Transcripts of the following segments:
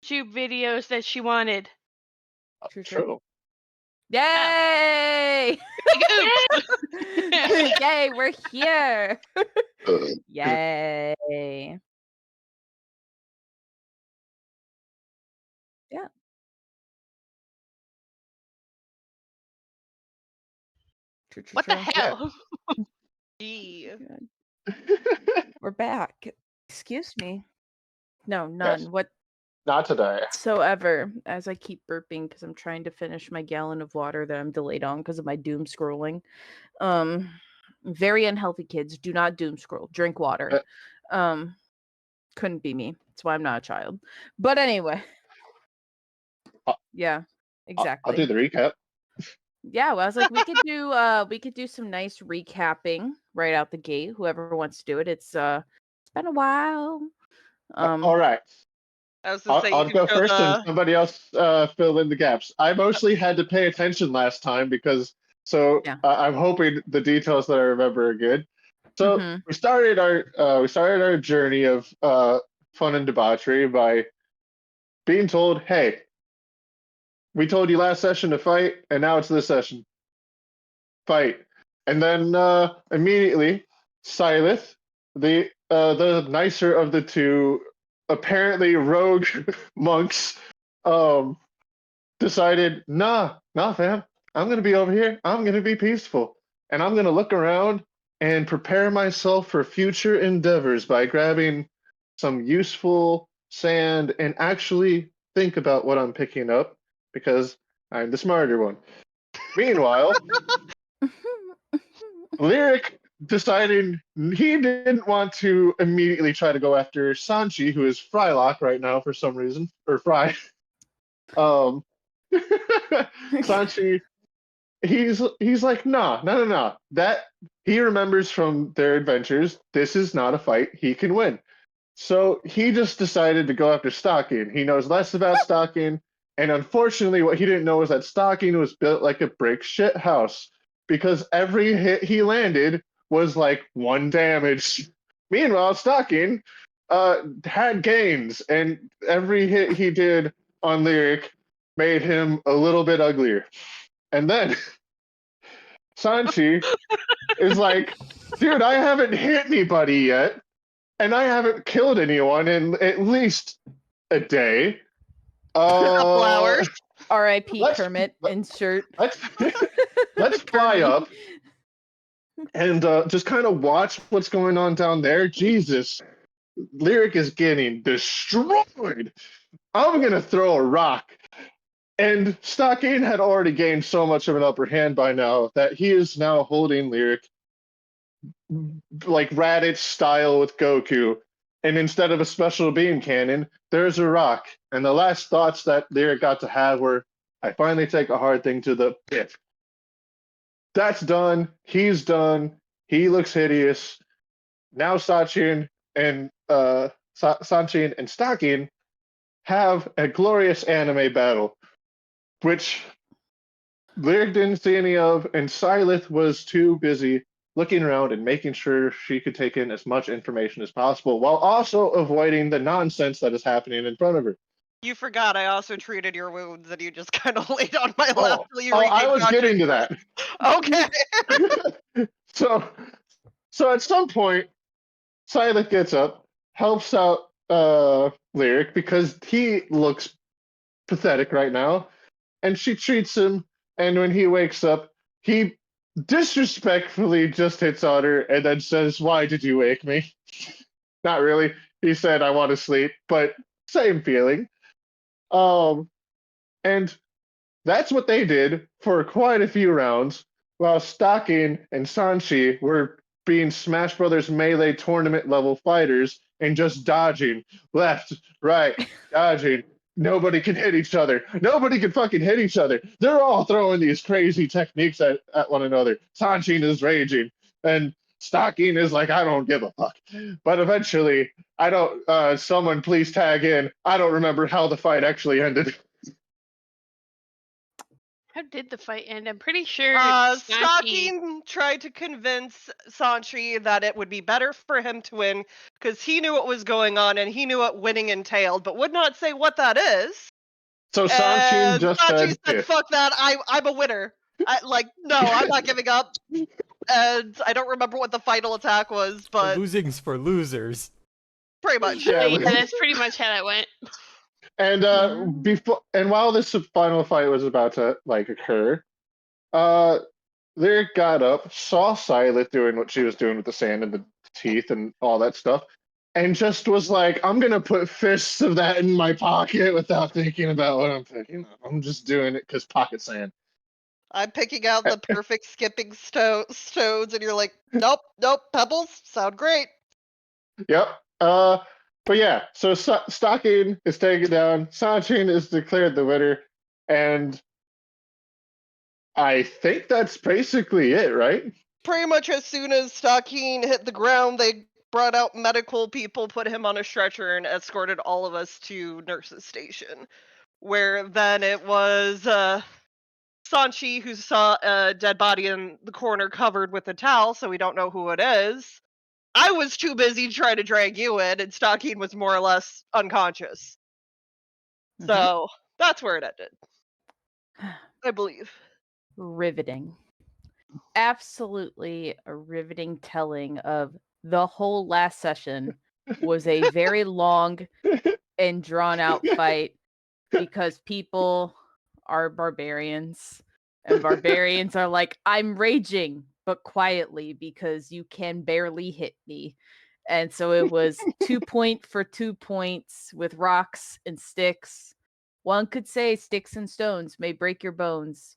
YouTube videos that she wanted. True, true. True. Oh, Yay! like, oops. Yay, we're here. Uh, Yay. Yeah. True, true, What the true. yeah. hell? Gee. Good. We're back. Excuse me. No, Yes. none Not today. whatsoever. As I keep burping because I'm trying to finish my gallon of water that I'm delayed on because of my doom scrolling. Um, very unhealthy kids. Do not doom scroll. Drink water. Um, couldn't be me. That's why I'm not a child. But anyway, I- yeah, I'll do exactly. the recap. Yeah, well, I was like, we could do some nice recapping right out the gate. Whoever wants to do it. It's been a while. All Um, right. I was gonna I'll, say you I'll can go show first and the. somebody else fill in the gaps. I mostly had to pay attention last time because yeah. I'm hoping the details that I remember are good. So Mm-hmm. we started our journey of fun and debauchery by being told, "Hey, we told you last session to fight, and now it's this session. Fight." And then immediately, Silith, the nicer of the two, apparently rogue monks, um, decided, nah, fam, I'm gonna be over here. I'm gonna be peaceful, and I'm gonna look around and prepare myself for future endeavors by grabbing some useful sand and actually think about what I'm picking up because I'm the smarter one. Meanwhile, Lyric decided he didn't want to immediately try to go after Sanchi, who is Frylock right now for some reason, or Fry. Um, Sanchi, he's like, nah, no, no, no. That he remembers from their adventures. This is not a fight. He can win. So he just decided to go after Stalking. He knows less about Stalking, and unfortunately, what he didn't know was that Stalking was built like a brick shit house because every hit he landed was like one damage. Meanwhile, Stalking had gains, and every hit he did on Lyric made him a little bit uglier. And then Sanchi is like, dude, I haven't hit anybody yet and I haven't killed anyone in at least a day. a couple Uh, hours. R.I.P. let's Kermit. Insert. let's let's fly Kermit. up and just kind of watch what's going on down there. Jesus, Lyric is getting destroyed. I'm gonna throw a rock. And Stockade had already gained so much of an upper hand by now that he is now holding Lyric like Raditz style with Goku. And instead of a special beam cannon, there's a rock. And the last thoughts that Lyric got to have were, I finally take a hard thing to the pit. That's done. He's done. He looks hideous. Now Sachin and Sachin and Stocking have a glorious anime battle, which Lyric didn't see any of, and Silith was too busy looking around and making sure she could take in as much information as possible while also avoiding the nonsense that is happening in front of her. You forgot I also treated your wounds and you just kind of laid on my lap Oh, till you oh, I regained was getting to consciousness. that. Okay. So, so at some point, Silith gets up, helps out Lyric because he looks pathetic right now, and she treats him. And when he wakes up, he disrespectfully just hits on her and then says, "Why did you wake me?" Not really. He said, "I want to sleep," but same feeling. Um, and that's what they did for quite a few rounds, while Stocking and Sanchi were being Smash Brothers Melee tournament level fighters and just dodging left, right, dodging. Nobody can hit each other. Nobody can fucking hit each other. They're all throwing these crazy techniques at one another. Sanchin is raging, and Stocking is like, I don't give a fuck. But eventually, I don't. Someone please tag in. I don't remember how the fight actually ended. How did the fight end? I'm pretty sure Sanchi. Stalking tried to convince Sanchi that it would be better for him to win because he knew what was going on and he knew what winning entailed, but would not say what that is. So Sanchin And just Sanchi said, said, "Fuck that! I'm a winner. No, I'm not giving up." And I don't remember what the final attack was, but Losing's for losers. pretty much. Yeah, Yeah, that's pretty much how that went. and Yeah. before and while this final fight was about to like occur, Lyric got up, saw Silet doing what she was doing with the sand and the teeth and all that stuff, and just was like, "I'm gonna put fists of that in my pocket without thinking about what I'm thinking. I'm just doing it because pocket sand." I'm picking out the perfect skipping stones, and you're like, "Nope, pebbles sound great." Yep. But yeah, so Stocking is taken down. Sanchin is declared the winner, and I think that's basically it, right? Pretty much as soon as Stalking hit the ground, they brought out medical people, put him on a stretcher, and escorted all of us to nurse's station. Where then it was Sanchi who saw a dead body in the corner covered with a towel, so we don't know who it is. I was too busy trying to drag you in, and Stalking was more or less unconscious. Mhm. So that's where it ended, I believe. Riveting. Absolutely a riveting telling of the whole last session was a very long and drawn out fight because people are barbarians and barbarians are like, I'm raging, but quietly because you can barely hit me. And so it was 2 point for 2 points with rocks and sticks. One could say sticks and stones may break your bones,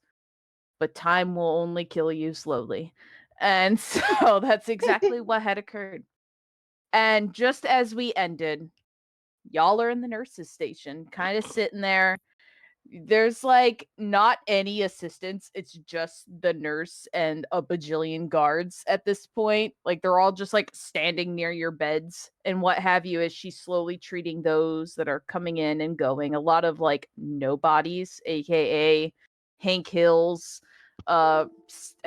but time will only kill you slowly. And so that's exactly what had occurred. And just as we ended, y'all are in the nurse's station, kind of sitting there. There's like not any assistants. It's just the nurse and a bajillion guards at this point. Like they're all just like standing near your beds and what have you as she's slowly treating those that are coming in and going. A lot of like nobodies, aka Hank Hills. I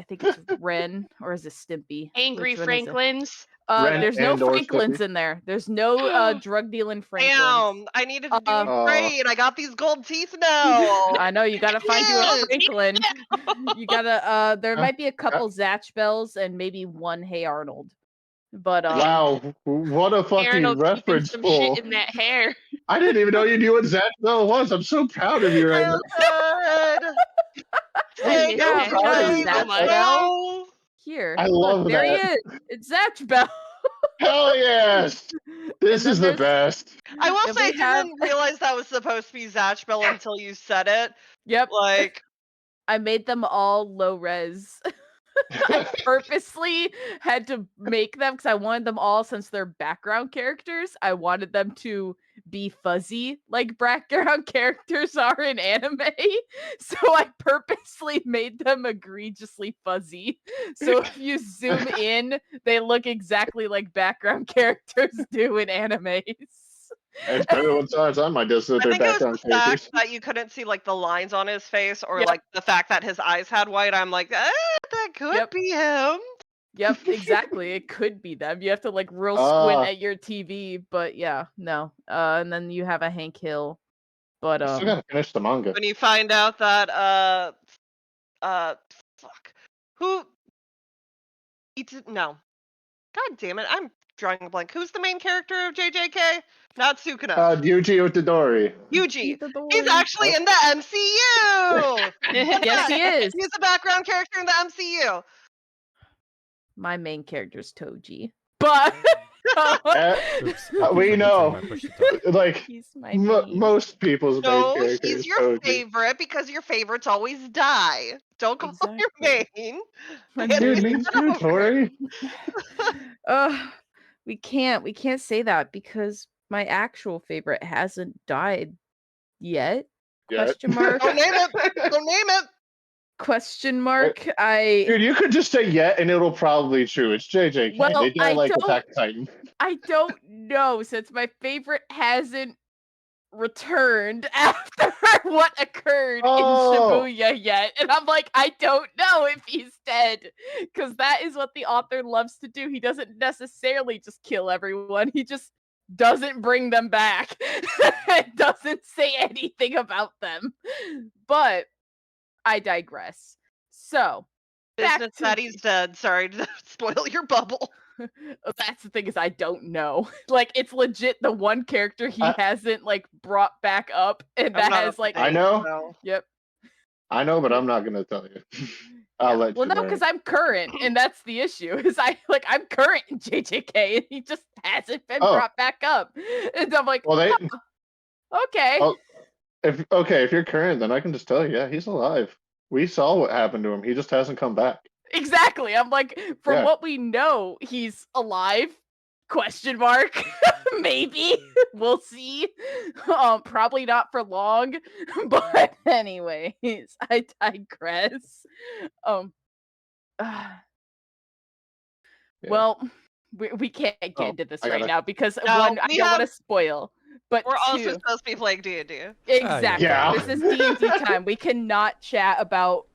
think it's Ren or is it Stimpy? Angry Which one is it? Franklins. Ren There's no and or Franklins Stimpy. in there. There's no drug dealing Franklins. Damn, I needed to do a Aw. trade. I got these gold teeth now. I know you gotta find you a Yes. Franklin. You gotta there Uh, might be a couple Zatch Bells and maybe one Hey Arnold. But Wow, what a fucking Arnold keeping reference some pool. shit in that hair. I didn't even know you knew what Zach Bell was. I'm so proud of you right now. Childhood. Take Yeah, a I'm proud of break, Zatch Bell. Bell. here. I look, love there that. he is. It's Zatch Bell. Hell yes! This And is then the best. I will and say, I we have- didn't realize that was supposed to be Zatch Bell until you said it. Yep. Like, I made them all low res. I purposely had to make them because I wanted them all, since they're background characters, I wanted them to be fuzzy like background characters are in anime. So I purposely made them egregiously fuzzy. So if you zoom in, they look exactly like background characters do in animes. It's better when times I might just I their think it was background the fact characters. that you couldn't see like the lines on his face, or Yep. like the fact that his eyes had white. I'm like, that could Yep. be him. Yep, exactly. It could be them. You have to like real Ah. squint at your TV, but yeah, no. And then you have a Hank Hill, but I still gotta finish the manga. When you find out that fuck, who? No, god damn it, I'm drawing a blank. Who's the main character of JJK? Not Sukuna. Yuji Itadori. Yuji. Itadori. He's actually in the MCU. Yes, he is. He's a background character in the MCU. My main character's Toji, but Oops, We every know. time I push the top. Like he's my main. most people's main No, character he's is your Toji. favorite because your favorites always die. Don't call him your main. My Get Dude, it me too, over. Tori. We can't say that because my actual favorite hasn't died yet. Yeah. Question mark? Don't name it. Don't name it. Question mark. I Dude, you could just say yet and it'll probably be true. It's JJK. Well, They die I like don't- Attack Titan. don't know, since my favorite hasn't returned after what occurred Oh. in Shibuya yet. And I'm like, I don't know if he's dead. Because that is what the author loves to do. He doesn't necessarily just kill everyone, he just doesn't bring them back. It doesn't say anything about them. But I digress. So, back Business to that he's dead. Sorry to spoil your bubble. that's the thing is I don't know. Like it's legit the one character he hasn't like brought back up, and I'm that not has up to like I date, know. so- yep. I know, but I'm not gonna tell you. I'll let Well, you no, learn. because I'm current, and that's the issue. Is I'm current in JJK, and he just hasn't been Oh. brought back up, and I'm like, Well, they. okay, Oh, if you're current, then I can just tell you, yeah, he's alive. We saw what happened to him. He just hasn't come back. exactly. I'm like, from Yeah. what we know, he's alive. Question mark. Maybe we'll see. Probably not for long. But anyways, I digress. Yeah. Well, we can't get Oh, into this I right gotta- now because No, one, I we don't want to have- spoil. But We're also two, supposed to be playing D&D. exactly. Yeah. This is D&D time. We cannot chat about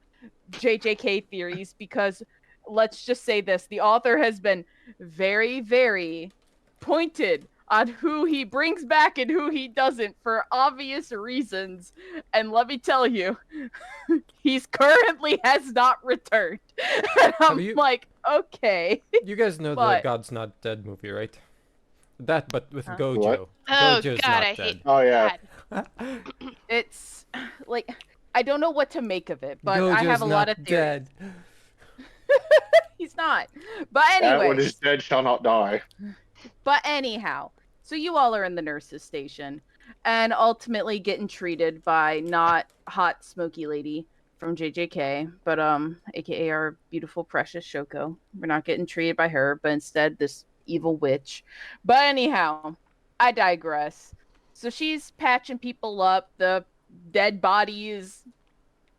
JJK theories because let's just say this: the author has been very, very pointed on who he brings back and who he doesn't for obvious reasons. And let me tell you, he's currently has not returned. And I'm you- like, okay. You guys know the But- God's Not Dead movie, right? That, but with Huh? Gojo. What? Oh, Gojo's God, not I dead. hate Oh yeah. God. It's like I don't know what to make of it, but Gojo's I have a lot of not theories. dead. He's not. But That anyways. one is dead shall not die. But anyhow, so you all are in the nurse's station and ultimately getting treated by not hot smoky lady from JJK, but aka our beautiful precious Shoko. We're not getting treated by her, but instead this evil witch. But anyhow, I digress. So she's patching people up. The dead body is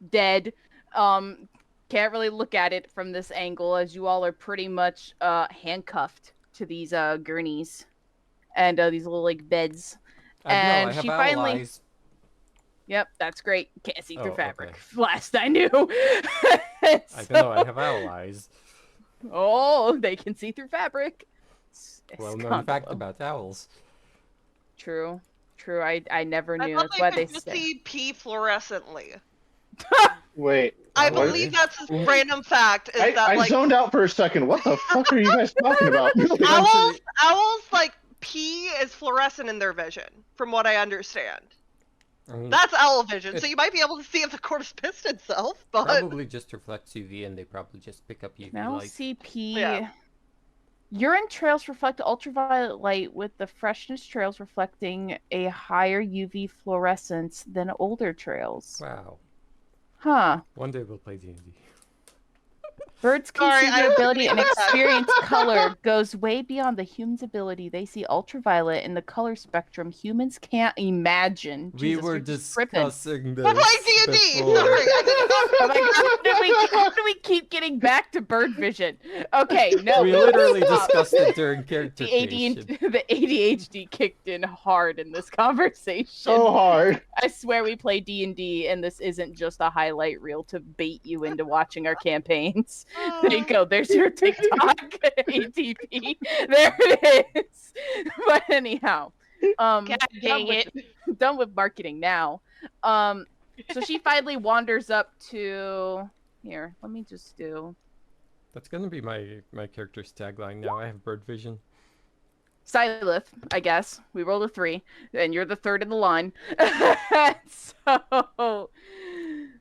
dead. Can't really look at it from this angle as you all are pretty much handcuffed to these gurneys and these little like beds. I know, And I have she finally- allies. Yep, that's great. Can't see through Oh, fabric. okay. Last I knew. I don't know, I have allies. Oh, they can see through fabric. Well-known fact Scandalo. about owls. True. True. I never I knew. thought That's they why could they just say. see pee fluorescently. Wait. I Oh, believe really? that's a random fact. Is I that like zoned out for a second. What the fuck are you guys talking about? owls like pee is fluorescent in their vision, from what I understand. Mm, That's owl vision, so It- you might be able to see if the corpse pissed itself, but Probably just reflects UV and they probably just pick up UV Now light. CP. Yeah. Urine trails reflect ultraviolet light with the freshness trails reflecting a higher UV fluorescence than older trails. Wow. Huh. One day we'll play D&D. Birds can Sorry, see I their was ability and thinking about that. experience color goes way beyond the human's ability. They see ultraviolet in the color spectrum humans can't imagine. We Jesus, were you're just tripping. discussing this we're playing D&D. before. Sorry, I didn't know. Oh my god, how do we keep getting back to bird vision? Okay, no. We literally stop. discussed it during character The creation. the ADHD kicked in hard in this conversation. So hard. I swear we play D&D and this isn't just a highlight reel to bait you into watching our campaigns. There you go. There's your TikTok ATP. There it is. But anyhow, God done dang with- it. done with marketing now. So she finally wanders up to here. Let me just do That's gonna be my character's tagline now. I have bird vision. Silith, I guess. We rolled a 3, and you're the third in the line. So,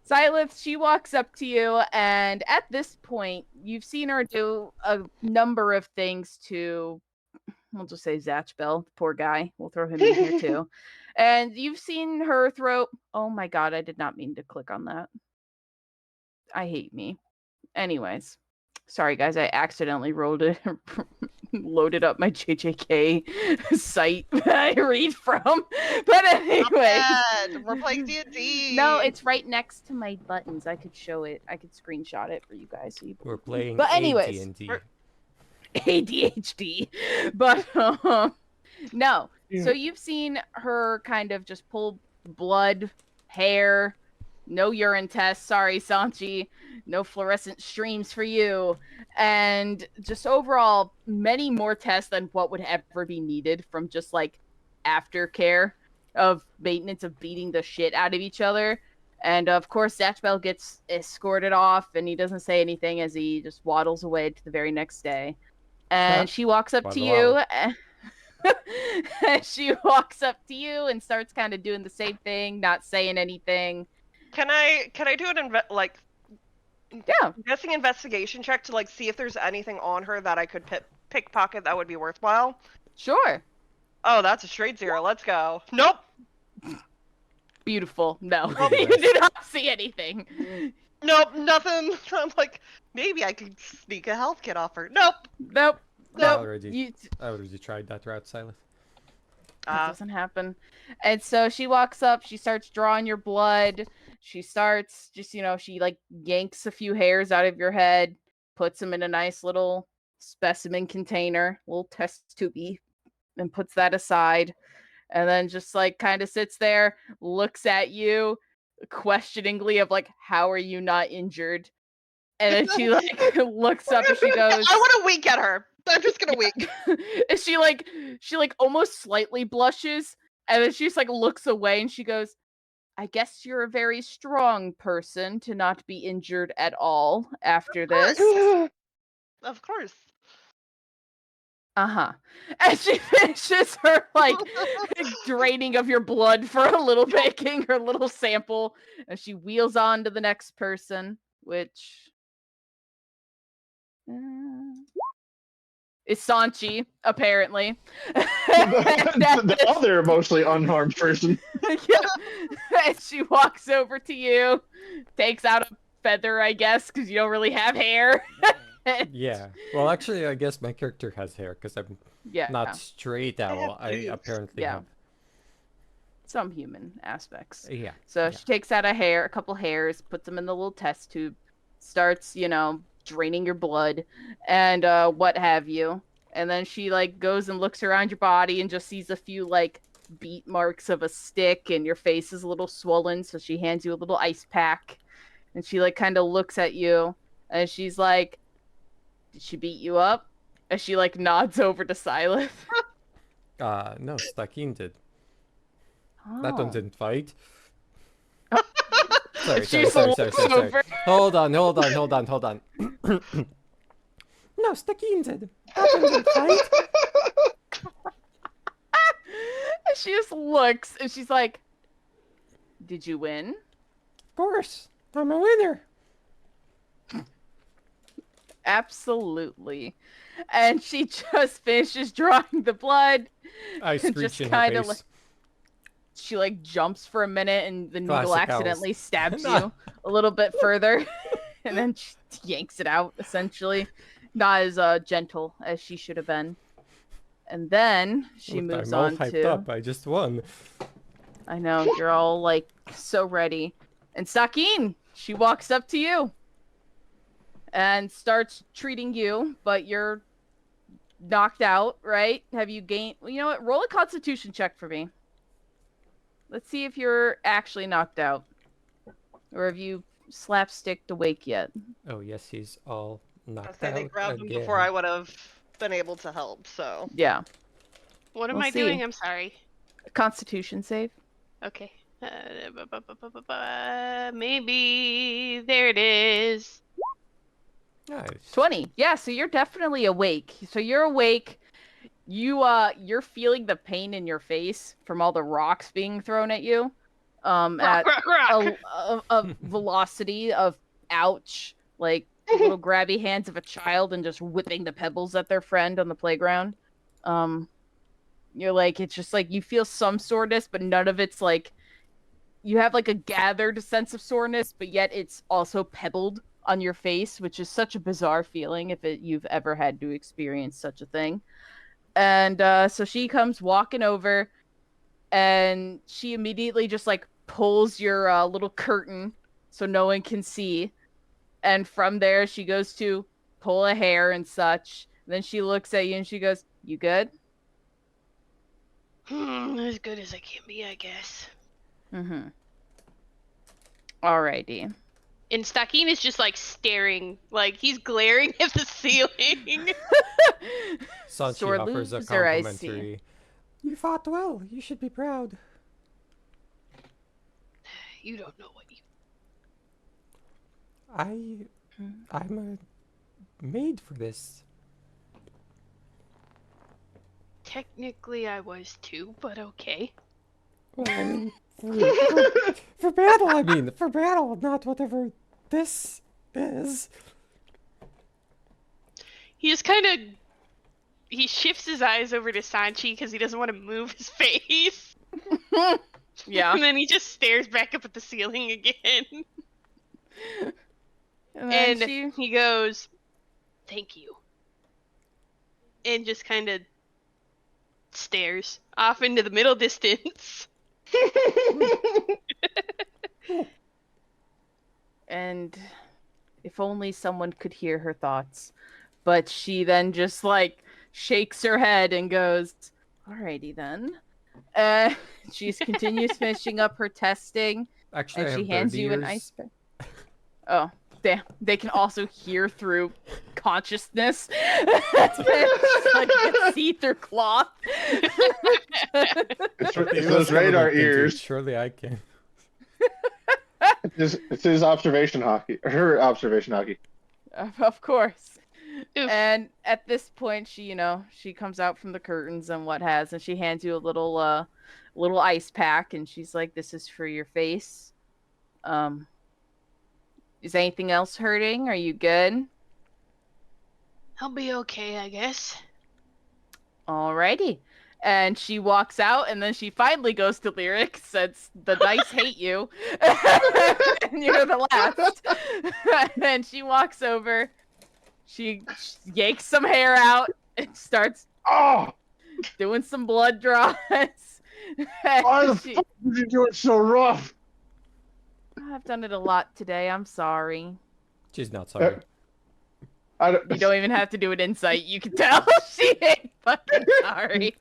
Silith, she walks up to you, and at this point, you've seen her do a number of things to, we'll just say Zatch Bell, poor guy. We'll throw him in here too. And you've seen her throw, oh my god, I did not mean to click on that. I hate me. Anyways, sorry guys, I accidentally loaded up my JJK site that I read from. But Not anyways, bad. We're playing D&D. no, it's right next to my buttons. I could show it. I could screenshot it for you guys. So you We're playing But anyways, AD&D. we're- ADHD. But no. So you've seen her kind of just pull blood, hair, no urine test. Sorry, Sanchi. No fluorescent streams for you. And just overall, many more tests than what would ever be needed from just like aftercare of maintenance of beating the shit out of each other. And of course, Zatch Bell gets escorted off, and he doesn't say anything as he just waddles away to the very next day. And she walks up to you. She walks up to you and starts kind of doing the same thing, not saying anything. Can I do an Yeah, guessing investigation check to like see if there's anything on her that I could pickpocket that would be worthwhile? sure. Oh, that's a straight 0. Let's go. Nope. Beautiful. No, Oh, you nice. do not see anything. Nope, nothing. I'm like, maybe I could sneak a health kit off her. Nope. Nope. I Nope. already tried that route, Silas. That doesn't happen. And so she walks up, she starts drawing your blood. She starts just, she like yanks a few hairs out of your head, puts them in a nice little specimen container, little test tubey, and puts that aside. And then just like kind of sits there, looks at you questioningly of like, how are you not injured? And then she like looks up and she goes, I want to wink at her. I'm just gonna wink. and she almost slightly blushes, and then she just like looks away and she goes, I guess you're a very strong person to not be injured at all after this. Of course. Uh-huh. And she finishes her like draining of your blood for a little bit, getting her little sample, and she wheels on to the next person, which is Sanchi, apparently. The other emotionally unharmed person. Yeah. And she walks over to you, takes out a feather, I guess, because you don't really have hair. Yeah. Well, actually, I guess my character has hair because I'm Yeah. not straight owl. I boobs. apparently Yeah. have. Some human aspects. Yeah. So she takes out a couple hairs, puts them in the little test tube, starts, draining your blood and what have you. And then she like goes and looks around your body and just sees a few like beat marks of a stick, and your face is a little swollen, so she hands you a little ice pack. And she like kind of looks at you and she's like, did she beat you up? And she like nods over to Silas. No, Stakin did. That one Oh. didn't fight. She Sorry. just looks over. Hold on. No, Stakin did. That one didn't fight. And she just looks and she's like, did you win? Of course. I'm a winner. Absolutely. And she just finishes drawing the blood. I and screech just in her kinda face. like she like jumps for a minute and the needle Classic accidentally owls. stabs No. you a little bit further. And then she yanks it out, essentially. Not as gentle as she should have been. And then she Look, moves I'm all on hyped to up. I just won. I know, you're all like so ready. And Sakin, she walks up to you and starts treating you, but you're knocked out, right? Have you gained? Well, you know what? Roll a constitution check for me. Let's see if you're actually knocked out. Or have you slapsticked awake yet? Oh yes, he's all I knocked say out they grabbed him again. before I would have been able to help. So Yeah. What am We'll I see. doing? I'm sorry. Constitution save. Okay. Maybe there it is. Nice. 20. Yeah, so you're definitely awake. So you're awake. You're feeling the pain in your face from all the rocks being thrown at you. At Rock. a velocity of ouch, like the little grabby hands of a child and just whipping the pebbles at their friend on the playground. You're like, it's just like you feel some soreness, but none of it's like you have like a gathered sense of soreness, but yet it's also pebbled on your face, which is such a bizarre feeling if you've ever had to experience such a thing. And so she comes walking over, and she immediately just like pulls your little curtain so no one can see. And from there, she goes to pull a hair and such. Then she looks at you and she goes, "You good?" As good as I can be, I guess. Mm-hmm. Alrighty. And Stakin is just like staring, like he's glaring at the ceiling. Sanchi Sword offers a loses her eyes, see. complimentary. You fought well. You should be proud. You don't know what you. I'm made for this. Technically, I was too, but okay. Well, I mean, for battle, I mean, for battle, not whatever this is. He just kind of he shifts his eyes over to Sanchi because he doesn't want to move his face. Yeah. And then he just stares back up at the ceiling again. And then And he goes, "Thank you." And just kind of stares off into the middle distance. And if only someone could hear her thoughts. But she then just like shakes her head and goes, "Alrighty then." She continues finishing up her testing, Actually, I and have she hands bird you an ears. ice pack. Oh, damn! They can also hear through consciousness. It's like a see-through cloth. It's They those must have radar looked into it. ears. Surely I can. It's his observation hockey. Her observation hockey. Of course. Oof. And at this point, she comes out from the curtains and what has, and she hands you a little ice pack, and she's like, "This is for your face. Is anything else hurting? Are you good?" I'll be okay, I guess. Alrighty. And she walks out, and then she finally goes to Lyric, since the dice hate you. And you're the last. And she walks over, she yanks some hair out, and starts Oh, doing some blood draws. why the fuck did you do it so rough? I've done it a lot today, I'm sorry. She's not sorry. I don't, You don't even have to do an insight, you can tell she ain't fucking sorry.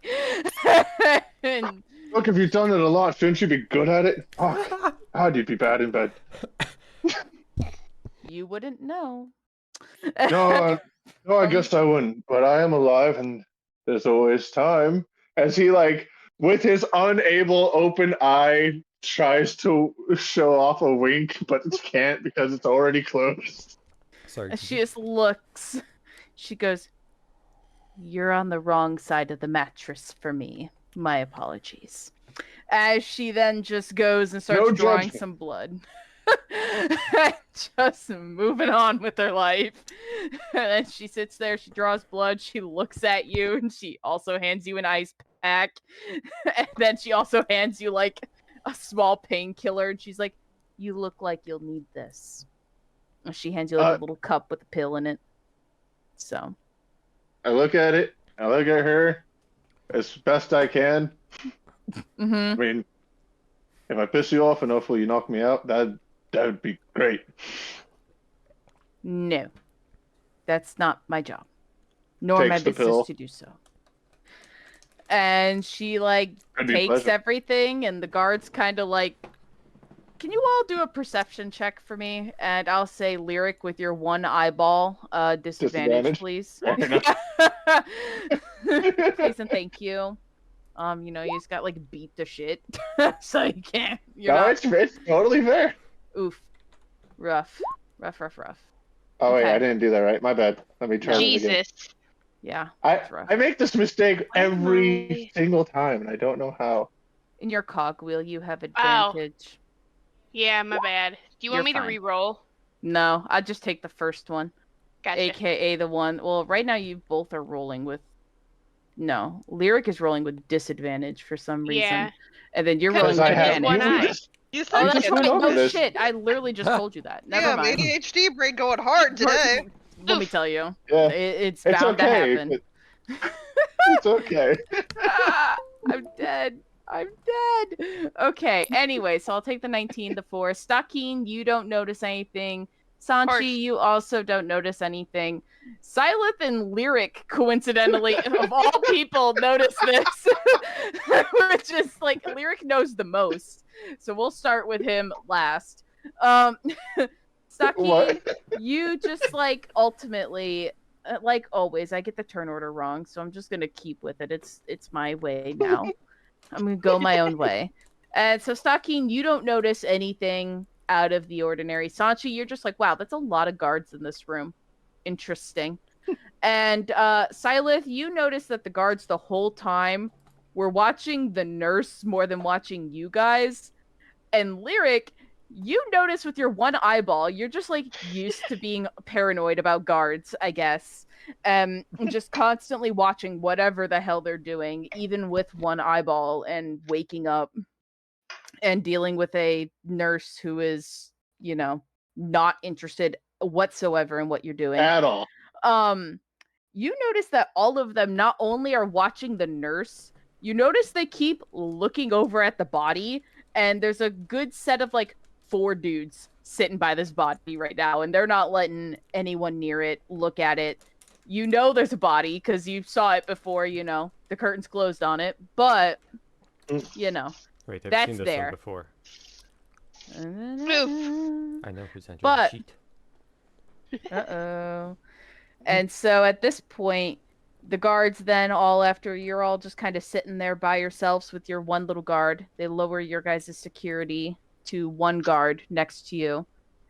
And Look, if you've done it a lot, shouldn't you be good at it? Fuck. How'd you be bad in bed? you wouldn't know. No, no, I guess I wouldn't. But I am alive, and there's always time. As he, like, with his unable open eye, tries to show off a wink, but can't because it's already closed. Sorry. She just looks. She goes, "You're on the wrong side of the mattress for me. My apologies." As she then just goes and starts No drawing judgment. some blood. Just moving on with her life. And then she sits there, she draws blood, she looks at you, and she also hands you an ice pack. And then she also hands you like a small painkiller, and she's like, "You look like you'll need this." And she hands you like a little cup with a pill in it. So I look at it. I look at her as best I can. I mean, if I piss you off enough, will you knock me out? That would be great. no. That's not my job. Nor my Takes the business pill. to do so. And she like Could be takes pleasant. everything, and the guards kind of like, "Can you all do a perception check for me?" And I'll say, Lyric, with your one eyeball, disadvantage, Disadvantage? please. Fair enough. Please and thank you. You just got like beat to shit, so you can't. You're No, not... it's totally fair. Oof, rough. Oh wait, Okay. I didn't do that right. My bad. Let me try this again. Jesus. Yeah, I rough. I make this mistake Why every single time, and I don't know how. In your cogwheel, you have Wow. advantage. Yeah, my bad. Do you want You're me to fine. re-roll? No, I'll just take the first one, Gotcha. aka the one. Well, right now you both are rolling with. No, Lyric is rolling with disadvantage for some reason, Yeah. and then you're Because rolling with I have have one advantage. eye. just You Oh, said You that's just right. went over No this. shit. I literally just told you that. Never yeah, mind. ADHD brain going hard today. Let me tell you, yeah. it's It's bound okay. to happen. It's okay. I'm dead. Okay. Anyway, so I'll take the 19 to 4. Stakin, you don't notice anything. Sanchi, course. you also don't notice anything. Silith and Lyric, coincidentally, of all people, notice this. Which is like, Lyric knows the most. So we'll start with him last. Saki, What? you just like ultimately, like always, I get the turn order wrong, so I'm just gonna keep with it. It's my way now. I'm gonna go my own way. And so, Stakeen, you don't notice anything out of the ordinary. Sanchi, you're just like, wow, that's a lot of guards in this room. Interesting. And Silith, you notice that the guards the whole time were watching the nurse more than watching you guys. And Lyric, you notice with your one eyeball, you're just like used to being paranoid about guards, I guess. Just constantly watching whatever the hell they're doing, even with one eyeball, and waking up and dealing with a nurse who is, you know, not interested whatsoever in what you're doing. At all. You notice that all of them not only are watching the nurse, you notice they keep looking over at the body, and there's a good set of like 4 dudes sitting by this body right now, and they're not letting anyone near it, look at it. You know there's a body because you saw it before, you know, the curtain's closed on it, but, you know, Wait, I've that's seen this there. one before. I know who's entering But- the sheet. Uh-oh. And so at this point, the guards then all, after you're all just kind of sitting there by yourselves with your one little guard, they lower your guys' security to 1 guard next to you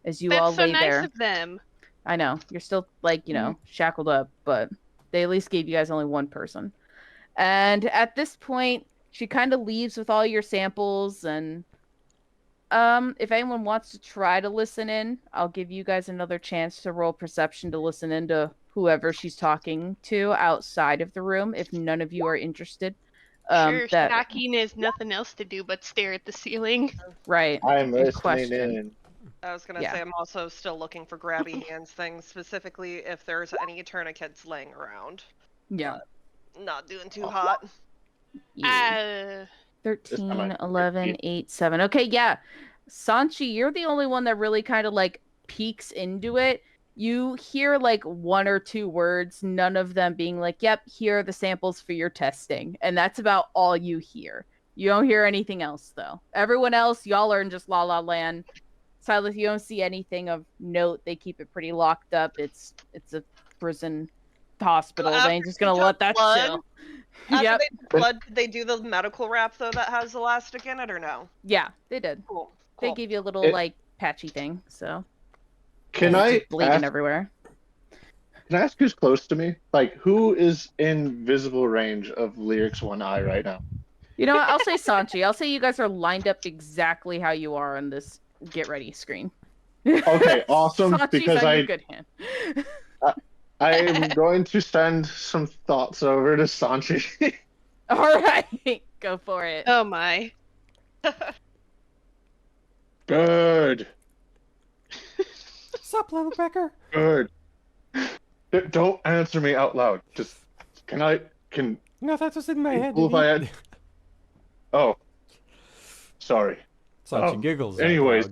as you all That's so lay nice there. of them. I know. You're still, like, you know, shackled up, but they at least gave you guys only 1 person. And at this point, she kind of leaves with all your samples, and if anyone wants to try to listen in, I'll give you guys another chance to roll perception to listen into whoever she's talking to outside of the room, if none of you are interested. Sure, That Stakeen has nothing else to do but stare at the ceiling. right. I'm and listening question. in. I was gonna Yeah. say I'm also still looking for grabby hands things, specifically if there's any tourniquets laying around. Yeah. Not doing too hot. Yeah. 13, might- 11, 8, 7. Okay, yeah. Sanchi, you're the only one that really kind of like peeks into it. You hear like 1 or 2 words, none of them being like, yep, here are the samples for your testing. And that's about all you hear. You don't hear anything else, though. Everyone else, y'all are in just La La Land. Silas, you don't see anything of note. They keep it pretty locked up. It's a prison hospital. They ain't just gonna After let that blood? chill. After Yep. they did blood, did they do the medical wrap though that has elastic in it or no? Yeah, they did. Cool. They Cool. gave you a little It- like patchy thing, so Can it's I just bleeding ask, everywhere. can I ask who's close to me? Like, who is in visible range of Lyric's one eye right now? You know what? I'll say Sanchi. I'll say you guys are lined up exactly how you are on this get ready screen. Okay, awesome, Sanchi's because on I- your good hand. I am going to send some thoughts over to Sanchi. All right, go for it. Oh my. Good. Sup, little Becker? Good. Don't answer me out loud. Just can No, that was in my head. cool if I had. Oh, sorry. Sanchi Oh, giggles. out Anyways,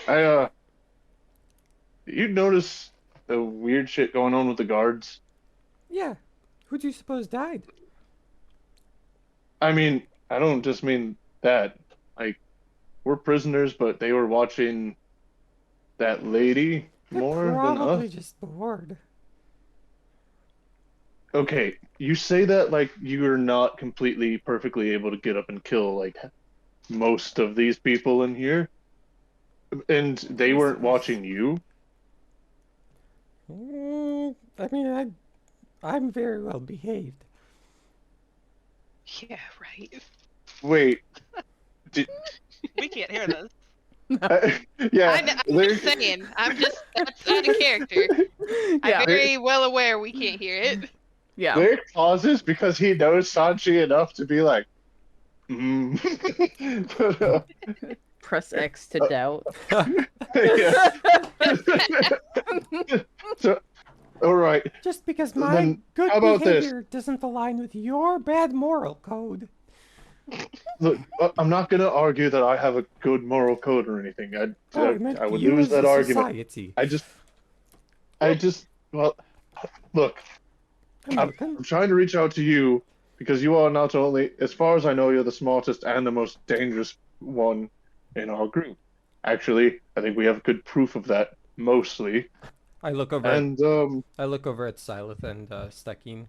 loud. you notice the weird shit going on with the guards? Yeah. Who do you suppose died? I mean, I don't just mean that. Like, we're prisoners, but they were watching that lady They're more than probably us. just bored. Okay, you say that like you're not completely perfectly able to get up and kill like most of these people in here, and they weren't watching you. I mean, I'm very well behaved. Yeah, right. Wait, We can't hear this. yeah, I'm just saying. That's out of character. Yeah, I'm very well aware we can't hear it. yeah. Lyric pauses because he knows Sanchi enough to be like, but, Press X to doubt. yeah. So, all right. Just because my Then good how about this? behavior doesn't align with your bad moral code. Look, I'm not gonna argue that I have a good moral code or anything. Oh, I meant I would you lose as that a argument. society. Well, look, I'm looking. I'm trying to reach out to you because you are not only, as far as I know, you're the smartest and the most dangerous one in our group. Actually, I think we have good proof of that, mostly. I look over And at Silith and Stakeen.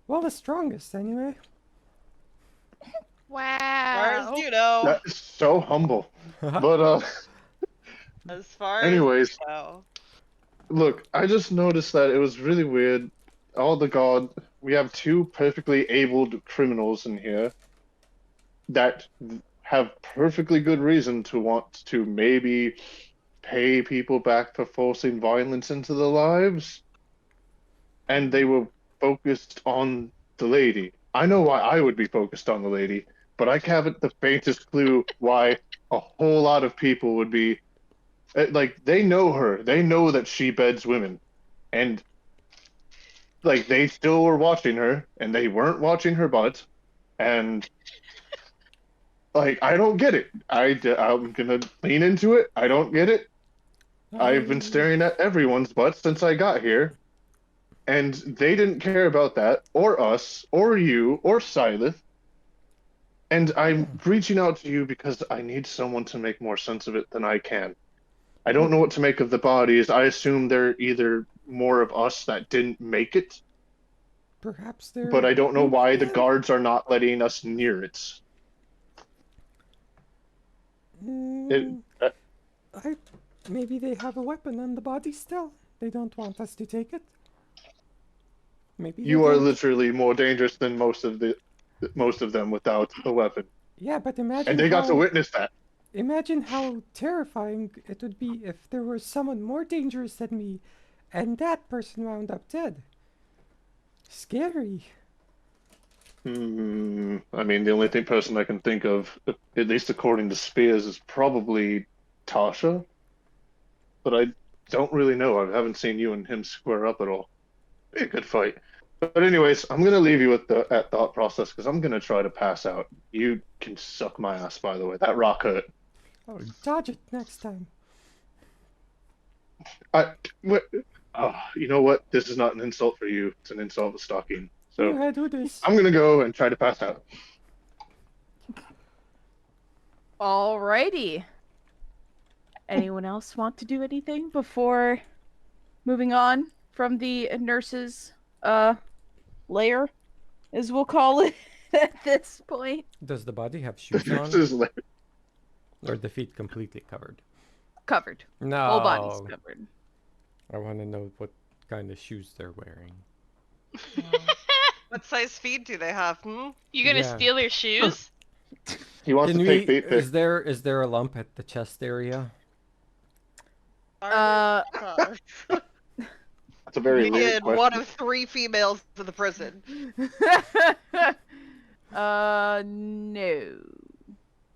Well, the strongest anyway. As far as Wow. you know. that is so humble. But As far anyways, as you know. look, I just noticed that it was really weird. We have two perfectly abled criminals in here that have perfectly good reason to want to maybe pay people back for forcing violence into their lives. And they were focused on the lady. I know why I would be focused on the lady, but I haven't the faintest clue why a whole lot of people would be. Like, they know her. They know that she beds women. And, like, they still were watching her, and they weren't watching her butt. And, like, I don't get it. I'm gonna lean into it. I don't get it. I've been staring at everyone's butt since I got here. And they didn't care about that, or us, or you, or Silith. And I'm reaching out to you because I need someone to make more sense of it than I can. I don't know what to make of the bodies. I assume they're either more of us that didn't make it, Perhaps they're. but I don't know why the Yeah. guards are not letting us near it. Maybe they have a weapon on the body still. They don't want us to take it. Maybe You they are don't. literally more dangerous than most of them without a weapon. Yeah, but imagine And they got to witness that. Imagine how terrifying it would be if there was someone more dangerous than me, and that person wound up dead. Scary. I mean, the only person I can think of, at least according to Spears, is probably Tasha. But I don't really know. I haven't seen you and him square up at all. Be a good fight. But anyways, I'm gonna leave you with that thought process because I'm gonna try to pass out. You can suck my ass, by the way. That rock hurt. Oh, dodge it next time. You know what? This is not an insult for you. It's an insult to stalking. So Yeah, do this. I'm gonna go and try to pass out. Alrighty. Anyone else want to do anything before moving on from the nurse's lair, as we'll call it at this point? Does the body have shoes on? This is like, Or the feet completely covered? Covered. No. Whole body's covered. I want to know what kind of shoes they're wearing. What size feet do they have? You gonna Yeah. steal their shoes? he wants to take feet pic. Is there a lump at the chest area? That's a very Me weird and question. one of 3 females in the prison. No.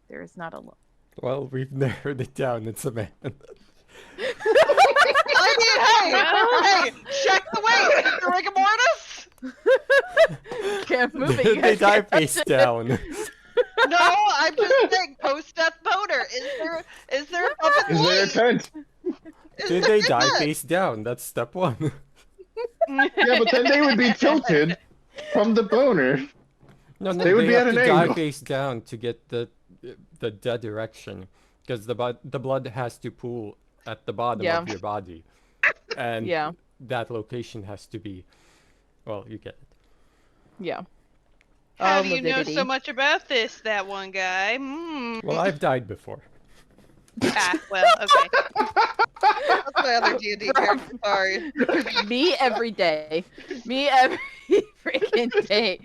There is not a lump. Well, we've narrowed it down. It's a man. I mean, hey, check the weight. Is there rigor mortis? Can't move it. You they guys die can't touch face it. down. No, I'm just saying post-death boner. Is there a puppet Is there a weight? tent? Did they die face down? That's step one. Yeah, but then they would be tilted from the boner. No, They would be have at to an die angle. face down to get the direction, because the blood has to pool at the bottom Yeah. of your body, and Yeah. that location has to be. Well, you get it. Yeah. How do you know Validity. so much about this, that one guy? Well, I've died before. Well, okay. That's my other D&D character. Sorry. Me every day. Me every freaking day.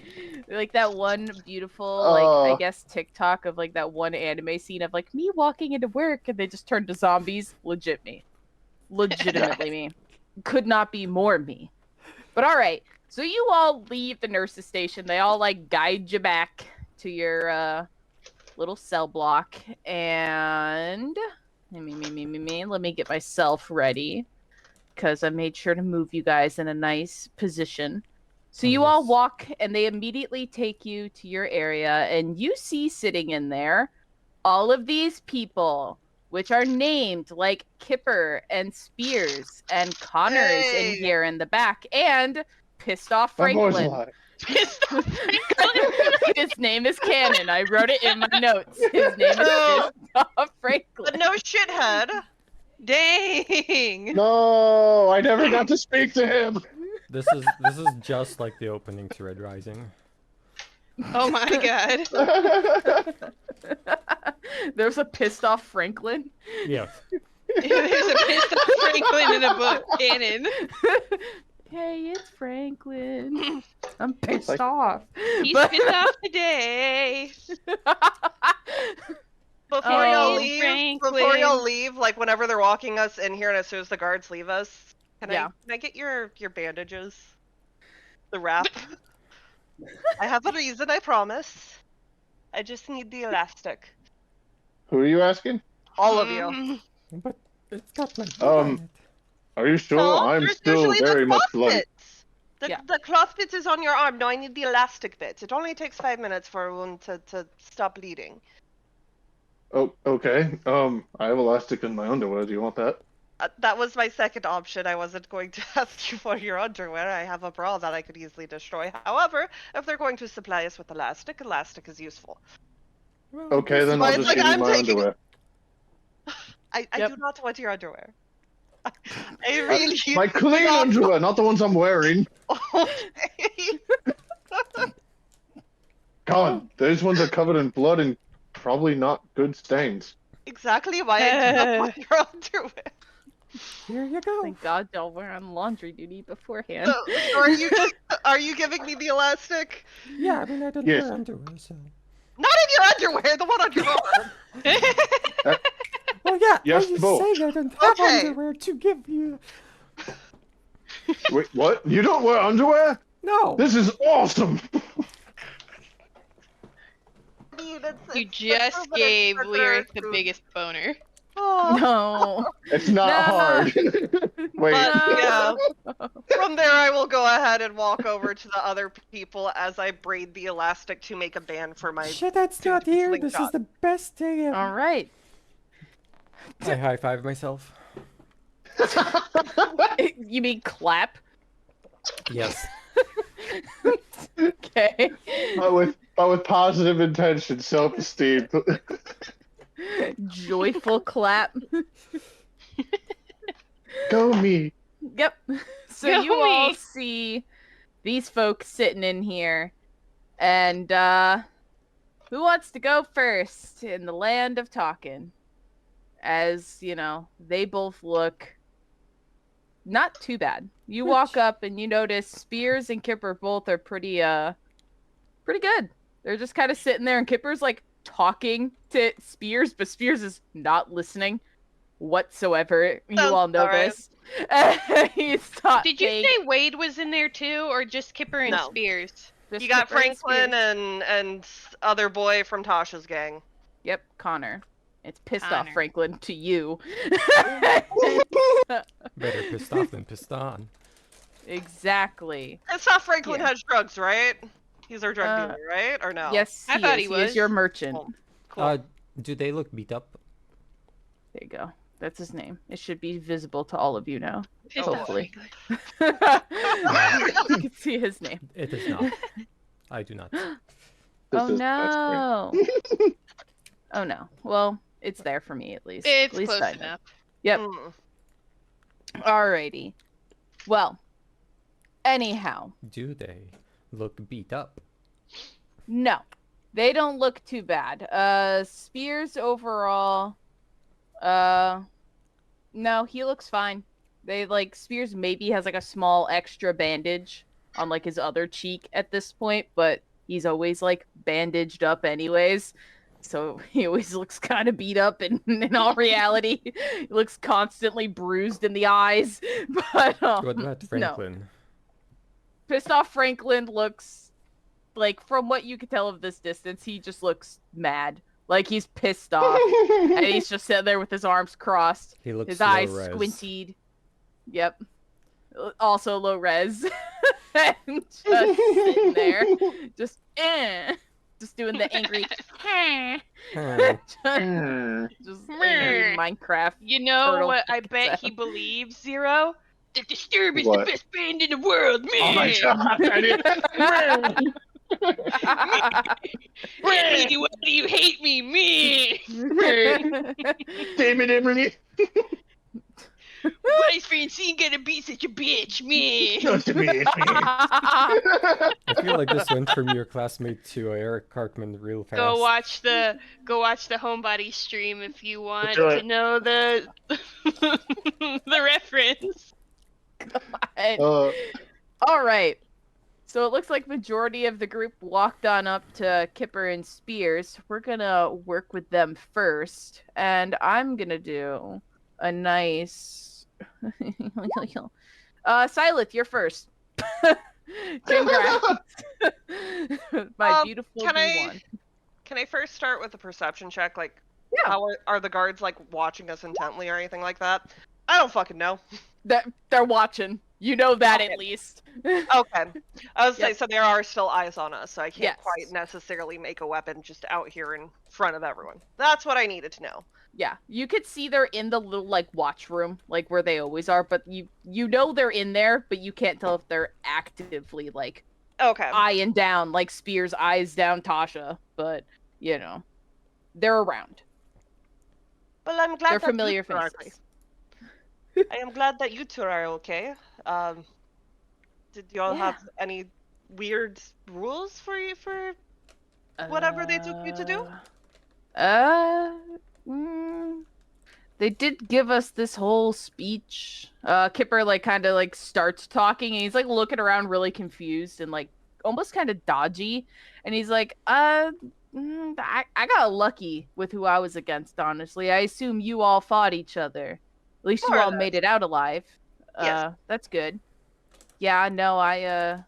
Like that one beautiful, like, I guess TikTok of like that one anime scene of like me walking into work and they just turned to zombies. Legit me. Legitimately me. Could not be more me. But alright. So you all leave the nurse's station. They all like guide you back to your little cell block. And let me get myself ready. Because I made sure to move you guys in a nice position. So you all walk, and they immediately take you to your area, and you see sitting in there all of these people, which are named like Kipper and Spears, and Connor is in Hey. here in the back, and Pissed Off My boy's Franklin. alive. Pissed off Franklin. His name is Cannon. I wrote it in my notes. His name is Oh. Pissed Off But Franklin. no shithead. Dang. No, I never got to speak to him. This is just like the opening to Red Rising. Oh my god. There's a Pissed Off Franklin. Yeah. There's a pissed off Franklin in a book canon. Hey, it's Franklin. I'm pissed Like- off. He's But- pissed off today. Before Oh. y'all leave, Franklin. like whenever they're walking us in here, and as soon as the guards leave us, can Yeah. I get your bandages? The wrap. I have a reason, I promise. I just need the elastic. Who are you asking? All of you. Mm. But it's got my blood Um, on it. Are you sure? No, I'm there's still usually the very much cloth like. bits. Yeah. The cloth bit is on your arm. No, I need the elastic bit. It only takes 5 minutes for a wound to stop bleeding. Oh, okay. I have elastic in my underwear. Do you want that? That was my second option. I wasn't going to ask you for your underwear. I have a bra that I could easily destroy. However, if they're going to supply us with elastic is useful. Well, Okay, this then is- Why I'll it's just like give you I'm my taking- underwear. I Yep. do not want your underwear. I really. My clean not- underwear, not the ones I'm wearing. Okay. God, those ones are covered in blood and probably not good stains. Exactly why I do not want your underwear. Here you go. Thank God y'all were on laundry duty beforehand. So are you giving me the elastic? Yeah, I mean, I didn't Yes. wear underwear, so. Not in your underwear, the one on your arm. Well, yeah, Yes, I just both. saying I didn't have Okay. underwear to give you. Wait, what? You don't wear underwear? No. This is awesome! I mean, it's- You it's just so gave better Lyric the to- biggest boner. Oh, No. It's not No. hard. Wait. But yeah, No. from there I will go ahead and walk over to the other people as I braid the elastic to make a band for my. Shit, that's not here. This is slingshot. the best day ever. All right. I high five myself. You mean clap? Yes. Okay. but with positive intention, self-esteem. Joyful clap. Go me. Yep. So Go you all me. see these folks sitting in here, and who wants to go first in the land of talking? As you know, they both look not too bad. You walk up and you notice Spears and Kipper both are pretty good. They're just kind of sitting there, and Kipper's like talking to Spears, but Spears is not listening whatsoever. You Sounds all know alright. this. He's talking. Did you say Wade was in there too, or just Kipper and No. Spears? Just You got Kipper and Franklin Spears. and other boy from Tasha's gang. Yep, Connor. It's pissed off Connor. Franklin to you. Better pissed off than pissed on. Exactly. It's not Franklin Yeah. has drugs, right? He's our drug Uh, dealer, right? Or no? Yes, I thought he is. was. your merchant. Oh. Cool. Do they look beat up? There you go. That's his name. It should be visible to all of you now. Pissed Oh, off hopefully. Franklin. You can see his name. It is not. I do not. This Oh is- that's great. no. Oh no. Well, it's there for me at least. It's At least close I know. enough. Yep. Mm. Alrighty. Well, anyhow, Do they look beat up? no. They don't look too bad. Spears overall, no, he looks fine. They like Spears maybe has like a small extra bandage on like his other cheek at this point, but he's always like bandaged up anyways. So he always looks kind of beat up, and in all reality, he looks constantly bruised in the eyes. But What about Franklin? Pissed Off Franklin looks like, from what you can tell of this distance, he just looks mad. Like he's pissed off, and he's just sitting there with his arms crossed, He looks his low eyes res. squinted. Yep. Also low res. and just sitting there, just doing the angry, Huh. just angry Minecraft. You know Turtle what I bet he sound. believes, Zero? The Disturb is What? the best band in the world, man! Oh my god! Lady, why do you hate me, man? Damn it, Emily! Why is Francine gonna be such a bitch, man? Not to me, I feel like this went from your classmate to Eric Cartman real fast. Go watch the Homebody stream if you want Do it. to know the the reference. All right. So it looks like majority of the group walked on up to Kipper and Spears. We're gonna work with them first, and I'm gonna do a nice. Silith, you're first. Congrats, my beautiful can D1. Can I first start with a perception check? Like, Yeah. how are the guards like watching us intently or anything like that? I don't fucking know. They're watching. You know that Okay. at least. Okay. I was Yep. saying, so there are still eyes on us, so I can't Yes. quite necessarily make a weapon just out here in front of everyone. That's what I needed to know. Yeah, you could see they're in the little like watch room, like where they always are, but you know they're in there, but you can't tell if they're actively like Okay. eyeing down, like Spears eyes down Tasha, but you know, they're around. Well, I'm glad They're that familiar you two are faces. okay. I am glad that you two are okay. Did y'all Yeah. have any weird rules for whatever they took you to do? They did give us this whole speech. Kipper like kind of like starts talking, and he's like looking around really confused and like almost kind of dodgy, and he's like, I got lucky with who I was against, honestly. I assume you all fought each other. At least you More or all less. made it out alive. Yes. That's good. Yeah, no,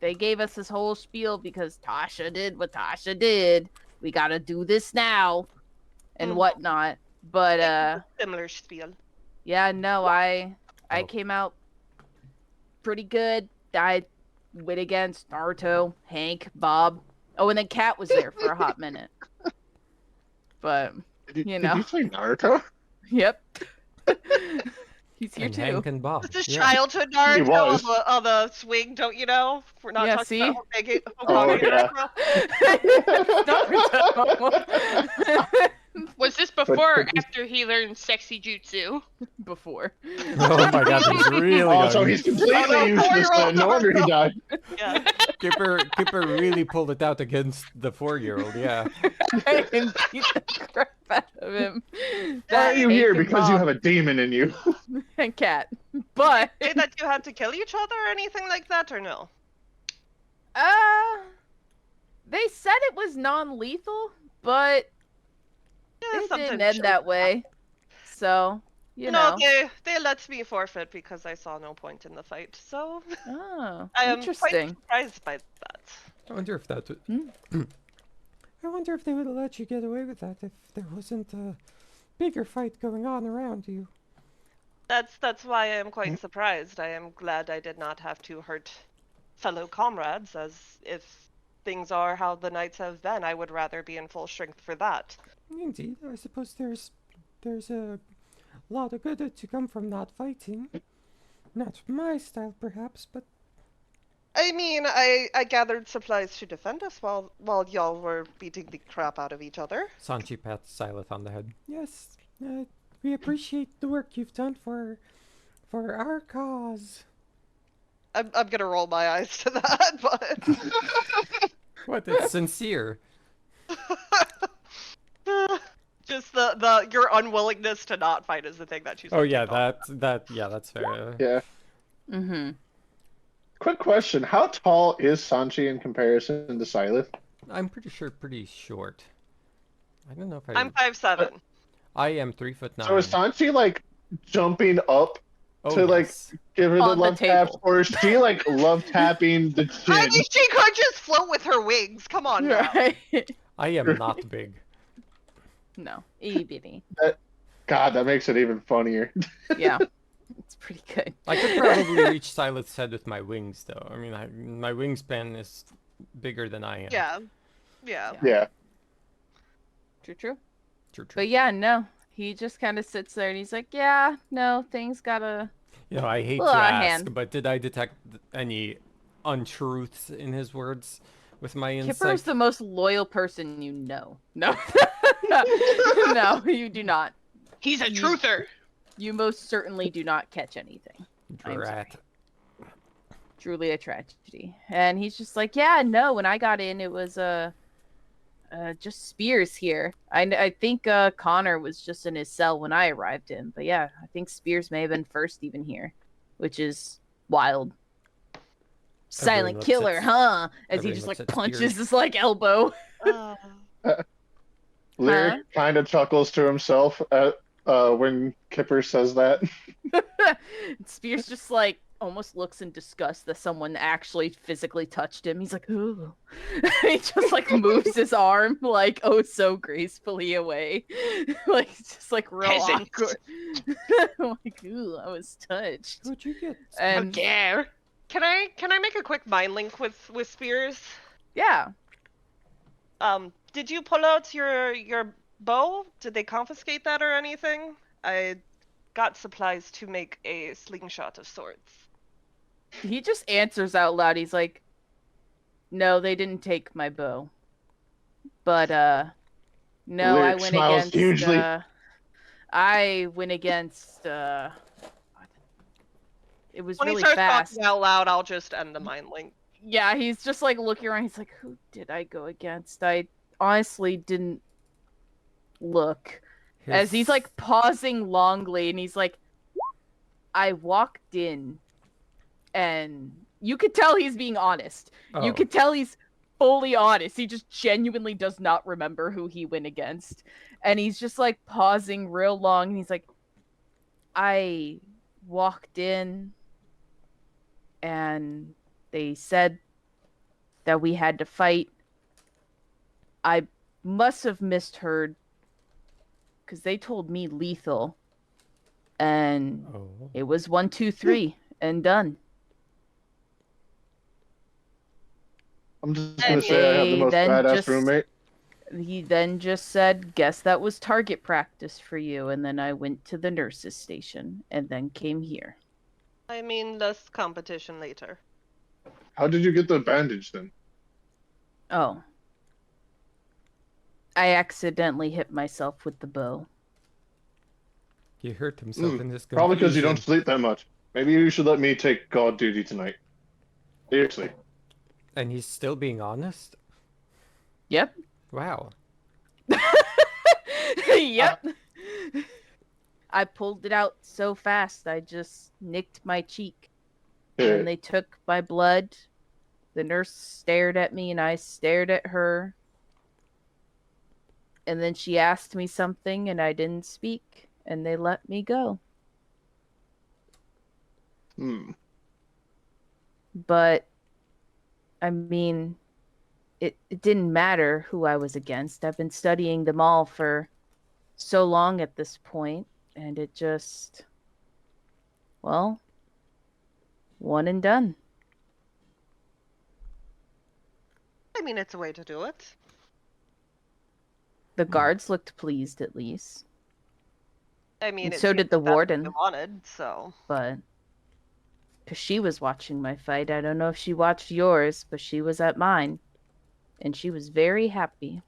they gave us this whole spiel because Tasha did what Tasha did. We gotta do this now and Mhm. whatnot. But Similar spiel. yeah, no, I Oh. came out pretty good. I went against Naruto, Hank, Bob. Oh, and then Kat was there for a hot minute. But Did You know. you say Naruto? yep. He's here And too. Hank and Bob. This is Yeah. childhood Naruto was. on the swing, don't you know? We're not Yeah, talking see? about Hokage Oh, yeah. Naruto. Was this before or but- after he learned sexy jutsu? Before. Oh my god, he's really Oh, so young. he's completely useless then. No wonder he died. Yeah. Kipper really pulled it out against the 4-year-old, yeah. And beat the crap out of him. Why That are you here? Hank and Because you Bob have a demon in you. and Cat. But Say that you had to kill each other or anything like that, or no? they said it was non-lethal, but Yeah, it something didn't end shows that way. So, you no, know. they let me forfeit because I saw no point in the fight. So Oh, I am interesting. quite surprised by that. I wonder if that... I wonder if they would have let you get away with that if there wasn't a bigger fight going on around you. That's why I am quite surprised. I am glad I did not have to hurt fellow comrades, as if things are how the knights have been, I would rather be in full strength for that. Indeed, I suppose there's a lot of good to come from not fighting. Not my style, perhaps, but I mean, I gathered supplies to defend us while y'all were beating the crap out of each other. Sanchi pats Silith on the head. yes, we appreciate the work you've done for our cause. I'm gonna roll my eyes to that, but What? It's sincere. just the your unwillingness to not fight is the thing that she's. Oh yeah, focused on. that's fair. Yeah. Mm-hmm. Quick question. How tall is Sanchi in comparison to Silith? I'm pretty sure pretty short. I don't know if I'm 5'7". I am 3'9". So is Sanchi like jumping up Oh, to, like, yes. give her the On the love taps, table. or is she like love tapping the I chin? mean, she could just float with her wings. Come on now. Right. I am not big. No, itty bitty. God, that makes it even funnier. Yeah. It's pretty good. I could probably reach Silas' head with my wings, though. I mean, my wingspan is bigger than I am. Yeah. Yeah. Yeah. True, true. True, true. But yeah, no. He just kind of sits there and he's like, yeah, no, things gotta... You know, I hate Well, to our ask, hand. but did I detect any untruths in his words with my insight? Kipper's the most loyal person you know. No. No, you do not. He's a You- truther. You most certainly do not catch anything. I'm sorry. Drat. Truly a tragedy. And he's just like, yeah, no, when I got in, it was just Spears here. I think Connor was just in his cell when I arrived in. But yeah, I think Spears may have been first even here, which is wild. Silent looks killer, at- huh? As he everyone just looks like at punches Spears. his like elbow. Lyric kind of chuckles to himself when Kipper says that. Spears just like almost looks in disgust that someone actually physically touched him. He's like, ooh. He just like moves his arm like oh so gracefully away. Like it's just like real Peasant. awkward. I'm like, ooh, I was touched. Who'd you get? How And dare. Can I make a quick mind link with Spears? yeah. Did you pull out your bow? Did they confiscate that or anything? I got supplies to make a slingshot of sorts. He just answers out loud. He's like, no, they didn't take my bow. But no, I Lyric went smiles against hugely. I went against it was When really he starts fast. talking out loud, I'll just end the mind link. Yeah, he's just like looking around. He's like, who did I go against? I honestly didn't look. As he's His- like pausing longly and he's like, I walked in and you could tell he's being honest. You Oh. could tell he's fully honest. He just genuinely does not remember who he went against. And he's just like pausing real long and he's like, I walked in and they said that we had to fight. I must have misheard because they told me lethal. And Oh. it was 1, 2, 3 and done. I'm just And gonna say I have the they most then badass just- roommate. He then just said, guess that was target practice for you. And then I went to the nurse's station and then came here. I mean, less competition later. How did you get the bandage then? Oh. I accidentally hit myself with the bow. He hurt himself in his Probably because you don't confusion. sleep that much. Maybe you should let me take guard duty tonight. Seriously. And he's still being honest? Yep. Wow. Yep. I pulled it out so fast, I just nicked my cheek. Here, And they took my blood. The nurse stared at me and I stared at her. And then she asked me something and I didn't speak. And they let me go. But, I mean, it didn't matter who I was against. I've been studying them all for so long at this point, and it just, well, one and done. I mean, it's a way to do it. The guards looked pleased, at least, I mean, And it so seems did the like that's what warden. they wanted, so. but because she was watching my fight, I don't know if she watched yours, but she was at mine, and she was very happy.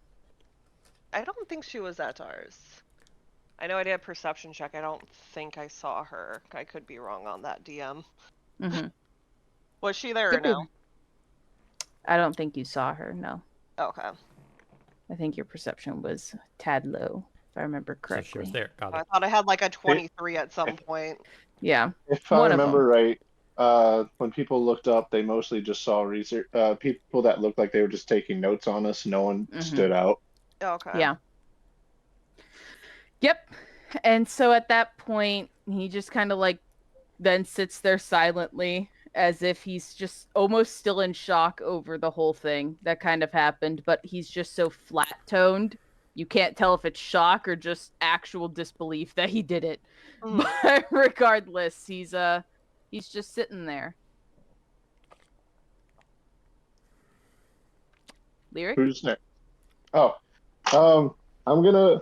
I don't think she was at ours. I know I did a perception check. I don't think I saw her. I could be wrong on that, DM. Hmm Was she there or Could be. no? I don't think you saw her. No, Okay. I think your perception was a tad low, if I remember So correctly. she was there. Got I it. thought I had like a 23 at some point. Yeah. if one I of remember right, when people looked up, they mostly just saw research. People that looked like they were just taking notes on us. No one Mhm. stood out. Okay. Yeah. Yep. And so at that point, he just kind of like then sits there silently as if he's just almost still in shock over the whole thing that kind of happened, but he's just so flat toned You can't tell if it's shock or just actual disbelief that he did it. Mhm. But regardless, he's just sitting there. Lyric? Who's next? Oh, I'm gonna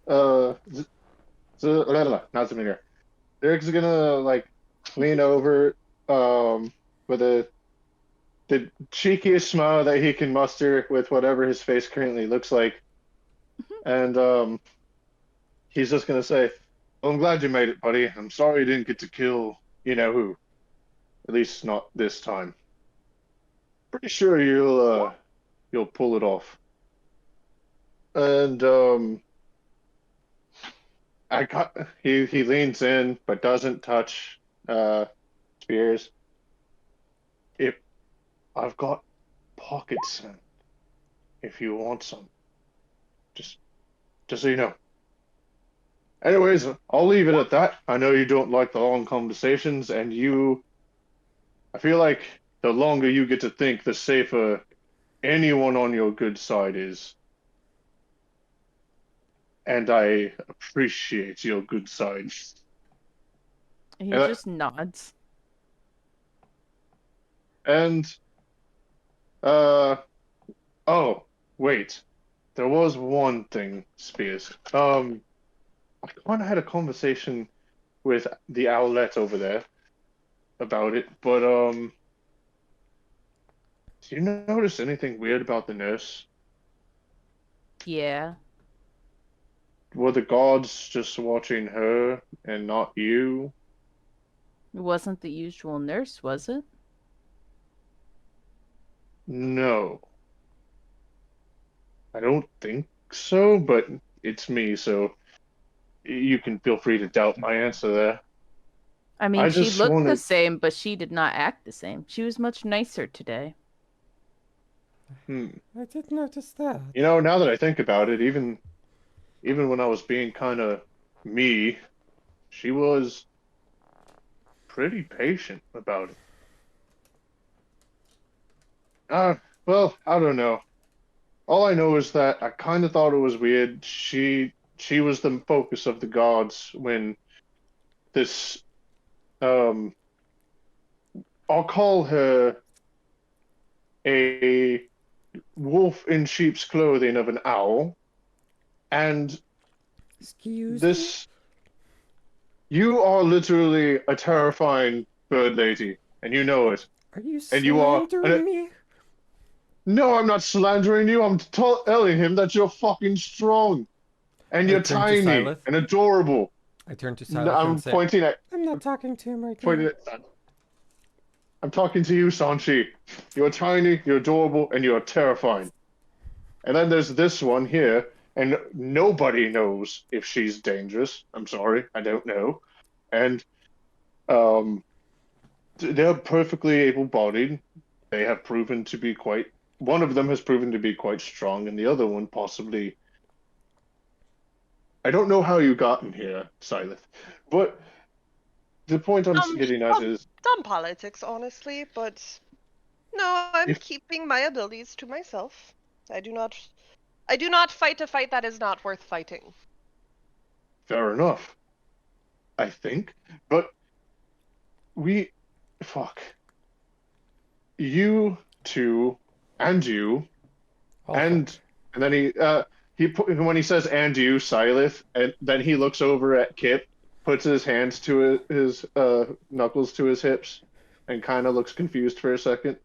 not familiar. Eric's gonna like lean over with the cheekiest smile that he can muster with whatever his face currently looks like, and he's just gonna say, well, "I'm glad you made it, buddy. I'm sorry you didn't get to kill you know who. At least not this time. Pretty sure you'll pull it off." And he leans in but doesn't touch Spears. If I've got pocket sand, if you want some, just so you know. Anyways, I'll leave it at that. I know you don't like the long conversations, and I feel like the longer you get to think, the safer anyone on your good side is. And I appreciate your good side. He Uh, just nods. And oh, wait. There was one thing, Spears. I kind of had a conversation with the owlet over there about it, but do you notice anything weird about the nurse? Yeah. Were the gods just watching her and not you? It wasn't the usual nurse, was it? No. I don't think so, but it's me, so you can feel free to doubt my answer there. I mean, I she just looked the wanted. same, but she did not act the same. She was much nicer today. Hmm. I did notice that. You know, now that I think about it, even when I was being kind of me, she was pretty patient about it. Well, I don't know. All I know is that I kind of thought it was weird. She was the focus of the gods when this um I'll call her a wolf in sheep's clothing of an owl, and Excuse me? this you are literally a terrifying bird lady, and you know it. Are you And you are. slandering me? No, I'm not slandering you. I'm telling him that you're fucking strong, and I you're turn to tiny Silith. and adorable. I turn to No, Silith and I'm say, pointing at I'm not talking to him right pointing now. at. I'm talking to you, Sanchi. You're tiny, you're adorable, and you're terrifying. And then there's this one here, and nobody knows if she's dangerous. I'm sorry, I don't know. And um, they're perfectly able-bodied. They have proven to be quite. One of them has proven to be quite strong, and the other one possibly. I don't know how you got in here, Silith, but the point I'm getting at is Dumb politics, honestly, but no, I'm if keeping my abilities to myself. I do not fight a fight that is not worth fighting. fair enough, I think, but we, fuck, you two, and you, oh, and then when he says "and you," Silith, and then he looks over at Kip, puts his hands to his knuckles to his hips, and kind of looks confused for a second.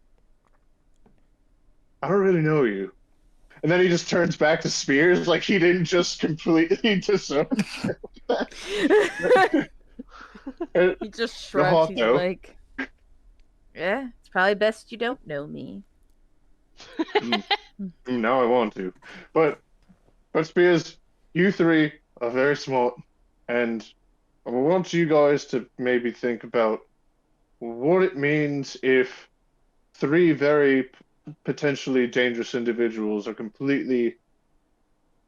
I don't really know you. And then he just turns back to Spears like he didn't just completely disown. He just The shrugs. hawk, He's though. like, yeah, it's probably best you don't know me. Now I want to. But Spears, you three are very smart, and I want you guys to maybe think about what it means if three very potentially dangerous individuals are completely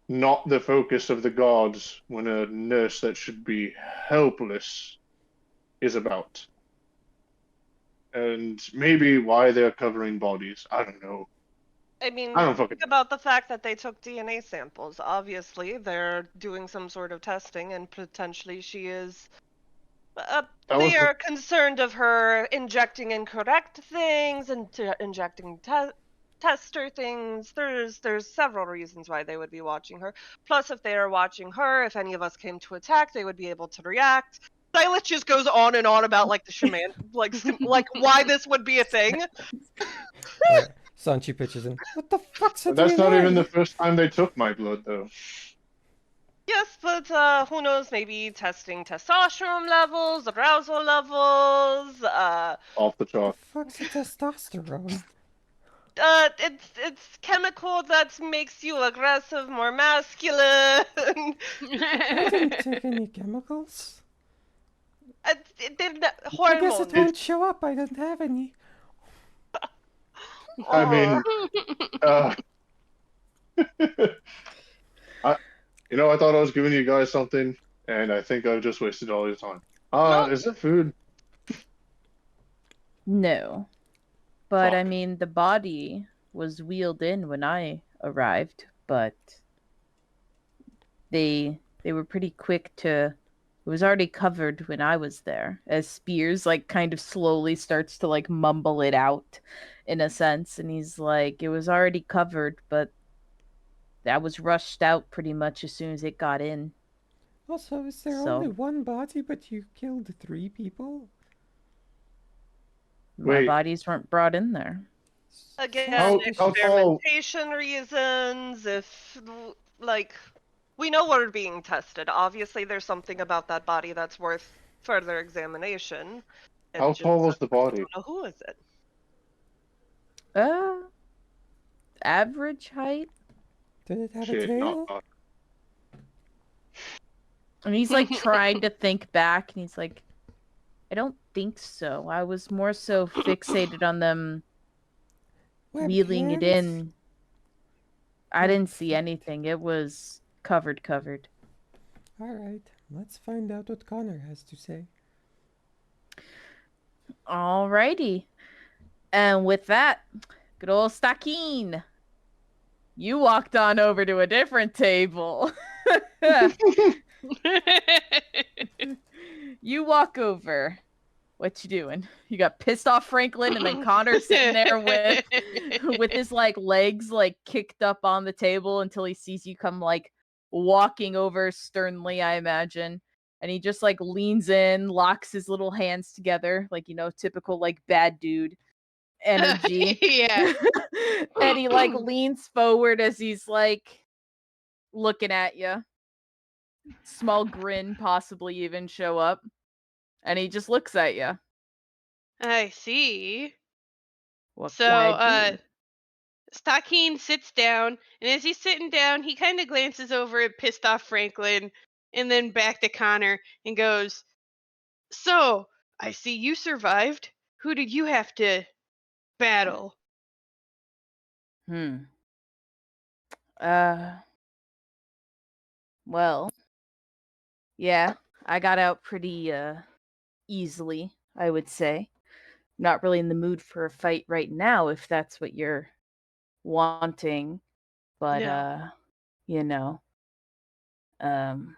not the focus of the gods when a nurse that should be helpless is about. And maybe why they're covering bodies. I don't know. I mean, I don't fucking think about the fact that they took DNA samples. Obviously, they're doing some sort of testing, and potentially she is. That was They are concerned of her injecting incorrect things and injecting tester things. There's several reasons why they would be watching her. Plus, if they are watching her, if any of us came to attack, they would be able to react. Silas just goes on and on about like the shaman, like why this would be a thing. Alright, Sanchi pitches in. What the fuck's a But that's not even the DNA? first time they took my blood, though. Yes, but who knows? Maybe testing testosterone levels, arousal levels. Off the The chart. fuck's a testosterone? It's chemical that makes you aggressive, more masculine. I didn't take any chemicals. They're I guess it hormones. won't show up. I don't have any. I mean, uh, I thought I was giving you guys something, and I think I've just wasted all your time. No. Is it food? No. But I Fuck. mean, the body was wheeled in when I arrived, but they were pretty quick to. It was already covered when I was there. As Spears like kind of slowly starts to like mumble it out, in a sense, and he's like, "It was already covered, but that was rushed out pretty much as soon as it got in." Also, is there So- only one body, but you killed 3 people? My Wait. bodies weren't brought in there. Again, How tall? experimentation reasons. If like, we know we're being tested. Obviously, there's something about that body that's worth further examination. It's How just, tall was the I body? don't know who is it. Average height. Did it have a Shit, tail? not. And he's like trying to think back, and he's like, I don't think so. I was more so fixated on them wheeling it Webcams? in. I didn't see anything. It was covered. Alright, let's find out what Connor has to say. Alrighty. And with that, good old Stakeen, you walked on over to a different table. You walk over. What you doing? You got pissed off Franklin, and then Connor sitting there with his like legs like kicked up on the table until he sees you come like walking over sternly, I imagine. And he just like leans in, locks his little hands together, like typical like bad dude energy. Yeah. And he like leans forward as he's like looking at you. Small grin possibly even show up. And he just looks at you. I see. What So, can I do? Stakeen sits down, and as he's sitting down, he kind of glances over at pissed off Franklin, and then back to Connor, and goes, "So, I see you survived. Who did you have to battle?" Hmm. Well, yeah, I got out pretty easily, I would say. Not really in the mood for a fight right now, if that's what you're wanting. But No. you know, um,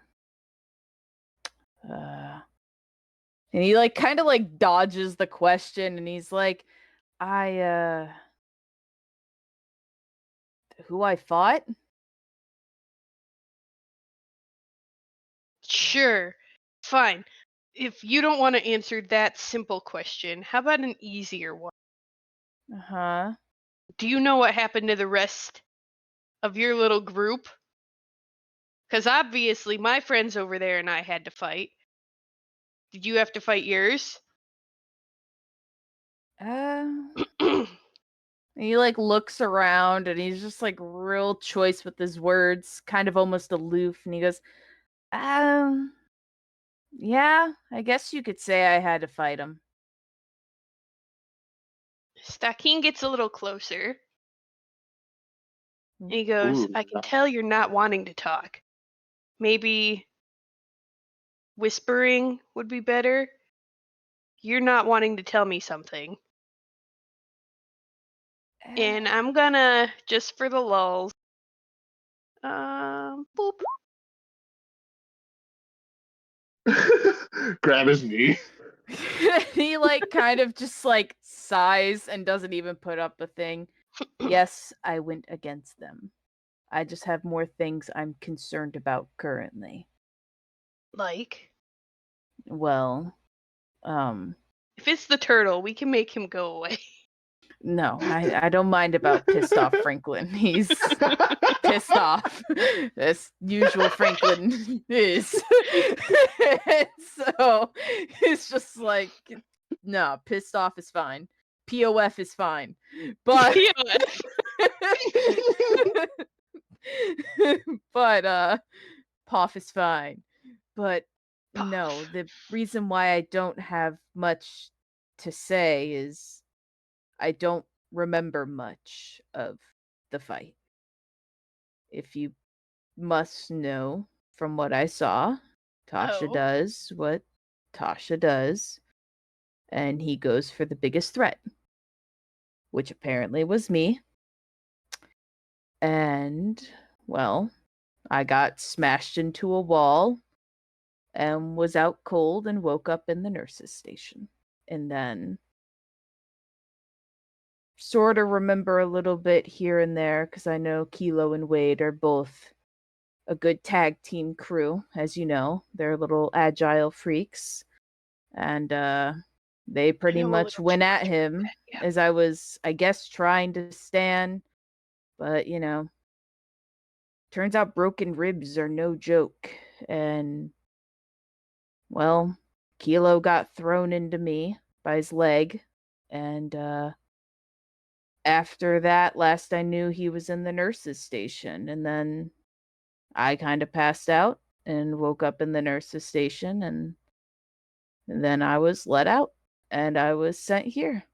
and he like kind of like dodges the question, and he's like, who I fought? Sure. Fine. If you don't want to answer that simple question, how about an easier one? Uh-huh. Do you know what happened to the rest of your little group? Because obviously my friends over there and I had to fight. Did you have to fight yours? And he like looks around, and he's just like real choice with his words, kind of almost aloof, and he goes, yeah, I guess you could say I had to fight him. Stakeen gets a little closer. And he goes, Ooh, I can tell you're not wanting to talk. Maybe whispering would be better. You're not wanting to tell me something. And I'm gonna, just for the lulls, boop. Grab his knee. He like kind of just like sighs and doesn't even put up a thing. Yes, I went against them. I just have more things I'm concerned about currently. Like, Well, if it's the turtle, we can make him go away. no, I don't mind about pissed off Franklin. He's pissed off, as usual Franklin is. So it's just like, no, pissed off is fine. POF is fine. But POF. but POF is fine. But no, Poff. the reason why I don't have much to say is I don't remember much of the fight. If you must know from what I saw, Tasha Oh. does what Tasha does, and he goes for the biggest threat, which apparently was me. And, well, I got smashed into a wall and was out cold and woke up in the nurse's station. And then sort of remember a little bit here and there because I know Kilo and Wade are both a good tag team crew, as you know. They're little agile freaks. And they pretty know a much little went too at much about him that, yeah. as I was, I guess, trying to stand. But, you know, turns out broken ribs are no joke. And, well, Kilo got thrown into me by his leg. And after that, last I knew, he was in the nurse's station. And then I kind of passed out and woke up in the nurse's station. And then I was let out and I was sent here.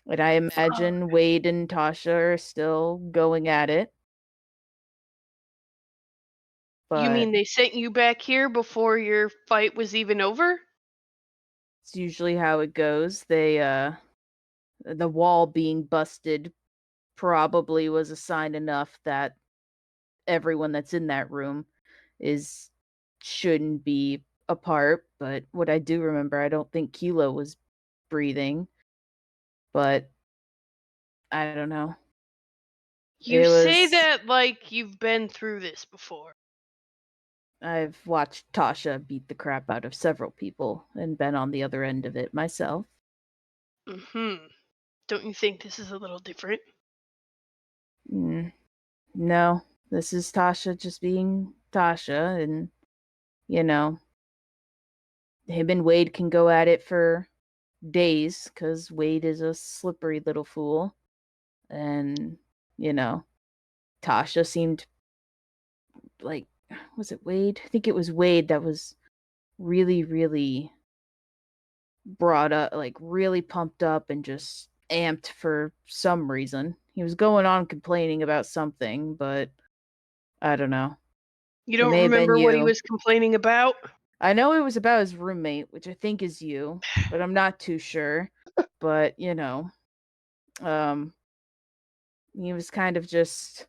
And I imagine Wade and Tasha are still going at it. But You mean they sent you back here before your fight was even over? it's usually how it goes. They the wall being busted probably was a sign enough that everyone that's in that room shouldn't be apart. But what I do remember, I don't think Kilo was breathing. But I don't know. You It say was- that like you've been through this before. I've watched Tasha beat the crap out of several people and been on the other end of it myself. Mm-hmm. Don't you think this is a little different? No, this is Tasha just being Tasha, and, you know, him and Wade can go at it for days, because Wade is a slippery little fool. And, you know, Tasha seemed like, was it Wade? I think it was Wade that was really, really brought up, like really pumped up and just amped for some reason. He was going on complaining about something, but I don't know. You It don't may have been remember what he you. was complaining about? I know it was about his roommate, which I think is you, but I'm not too sure. But, you know, he was kind of just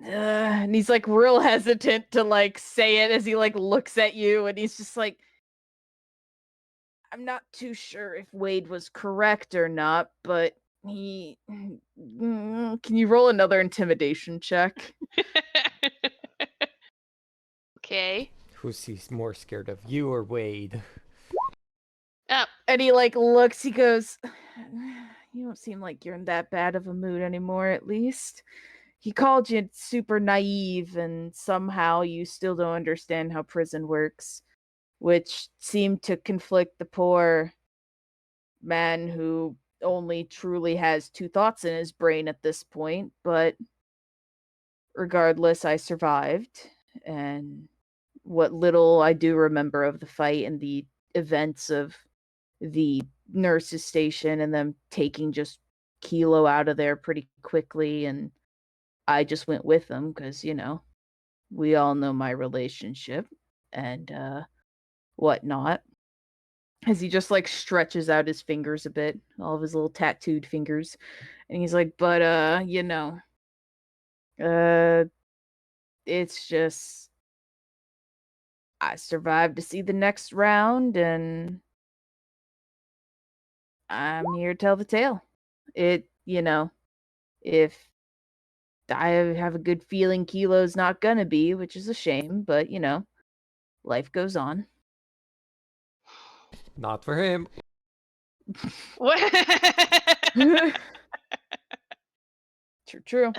and he's like real hesitant to like say it as he like looks at you, and he's just like, I'm not too sure if Wade was correct or not, but he can you roll another intimidation check? Okay. Who's he more scared of, you or Wade? Oh, And he like looks, he goes, you don't seem like you're in that bad of a mood anymore, at least. He called you super naive, and somehow you still don't understand how prison works, which seemed to conflict the poor man who only truly has two thoughts in his brain at this point. But regardless, I survived, and what little I do remember of the fight and the events of the nurse's station and them taking just Kilo out of there pretty quickly, and I just went with them because, you know, we all know my relationship and whatnot. As he just like stretches out his fingers a bit, all of his little tattooed fingers. And he's like, but it's just I survived to see the next round and I'm here to tell the tale. If I have a good feeling Kilo's not gonna be, which is a shame, but life goes on. Not for him. What? True.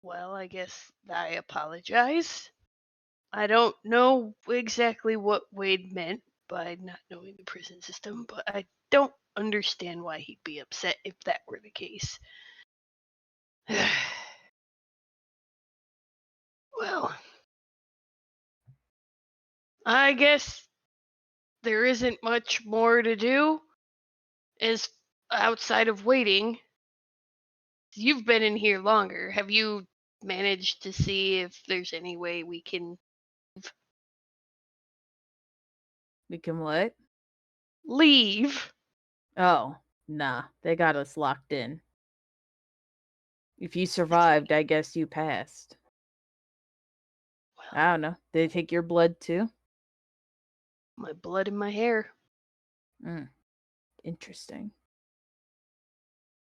Well, I guess I apologize. I don't know exactly what Wade meant by not knowing the prison system, but I don't understand why he'd be upset if that were the case. Well, I guess there isn't much more to do as outside of waiting. You've been in here longer. Have you managed to see if there's any way we can We can what? leave? Oh, nah. They got us locked in. If you survived, I guess you passed. I don't know. Did they take your blood too? My blood in my hair. Interesting.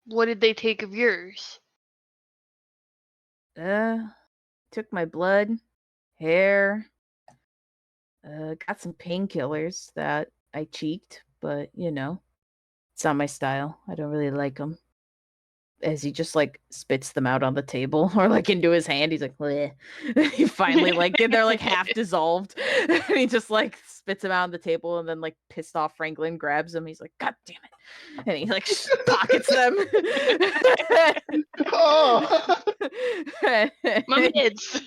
What did they take of yours? Took my blood, hair, got some painkillers that I cheeked, but it's not my style. I don't really like them. As he just like spits them out on the table or like into his hand, he's like, bleh. He finally they're like half dissolved. And he just like spits them out on the table, and then like pissed off Franklin grabs them. He's like, God damn it. And he like pockets them. Oh! My meds.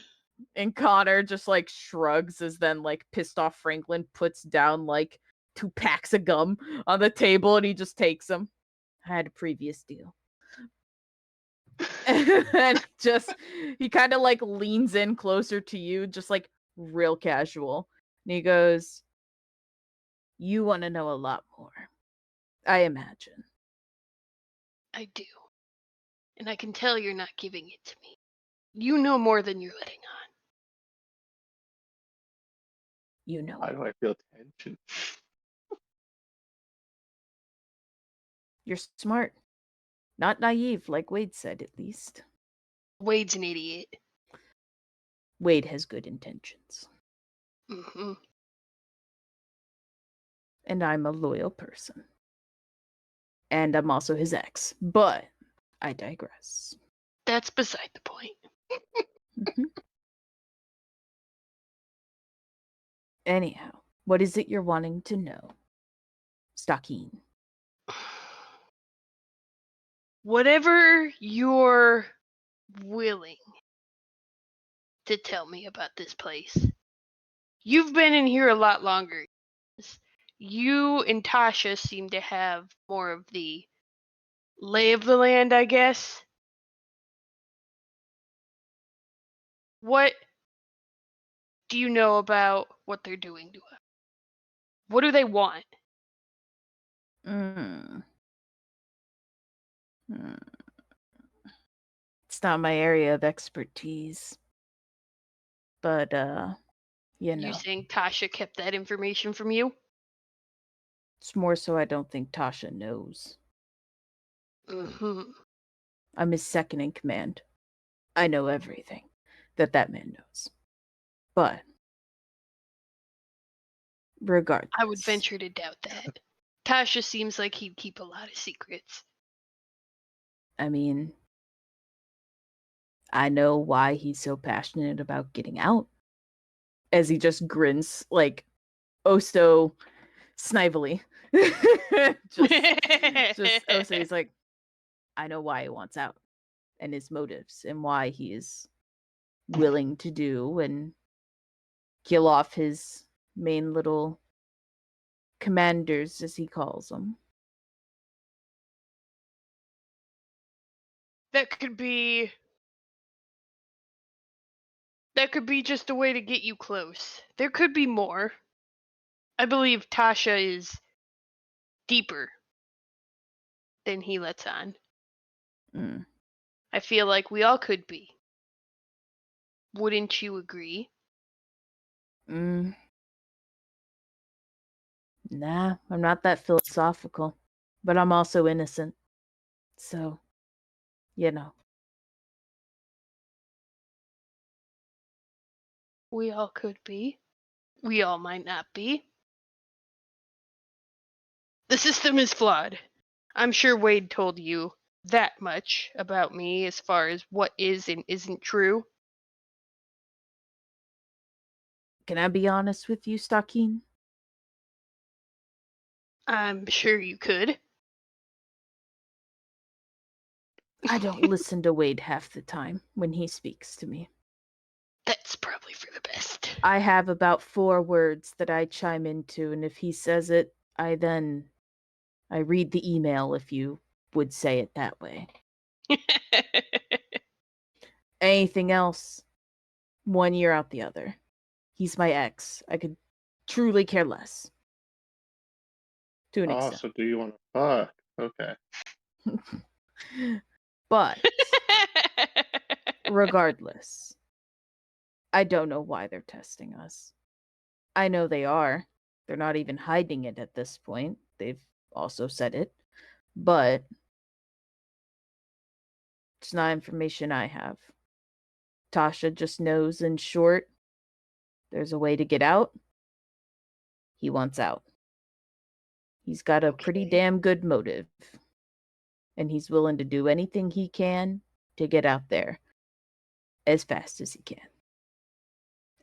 And Connor just like shrugs as then like pissed off Franklin puts down like 2 packs of gum on the table, and he just takes them. I had a previous deal. And just he kind of like leans in closer to you, just like real casual. And he goes, you want to know a lot more, I imagine. I do. And I can tell you're not giving it to me. You know more than you're letting on. You know. Why do I feel tension? You're smart. Not naive, like Wade said, at least. Wade's an idiot. Wade has good intentions. Mm-hmm. And I'm a loyal person. And I'm also his ex. But I digress. That's beside the point. Mhm. Anyhow, what is it you're wanting to know, Stakeen? Whatever you're willing to tell me about this place. You've been in here a lot longer. You and Tasha seem to have more of the lay of the land, I guess. What do you know about what they're doing to us? What do they want? It's not my area of expertise. But, You saying Tasha kept that information from you? It's more so I don't think Tasha knows. Mm-hmm. I'm his second in command. I know everything that man knows. But, regardless. I would venture to doubt that. Tasha seems like he'd keep a lot of secrets. I mean, I know why he's so passionate about getting out. As he just grins, like, oh so snively. just oh so he's like, I know why he wants out. And his motives, and why he is willing to do and kill off his main little commanders, as he calls them. That could be That could be just a way to get you close. There could be more. I believe Tasha is deeper than he lets on. Mm. I feel like we all could be. Wouldn't you agree? Mm. Nah, I'm not that philosophical, but I'm also innocent. So, you know. We all could be. We all might not be. The system is flawed. I'm sure Wade told you that much about me as far as what is and isn't true. Can I be honest with you, Stakeen? I'm sure you could. I don't listen to Wade half the time when he speaks to me. That's probably for the best. I have about 4 words that I chime into, and if he says it, I read the email, if you would say it that way. Anything else, 1 year out the other. He's my ex. I could truly care less. To an Oh, extent. so do you want to fuck? Okay. But regardless, I don't know why they're testing us. I know they are. They're not even hiding it at this point. They've also said it. But it's not information I have. Tasha just knows, in short, there's a way to get out. He wants out. He's got a pretty Okay. damn good motive. And he's willing to do anything he can to get out there as fast as he can.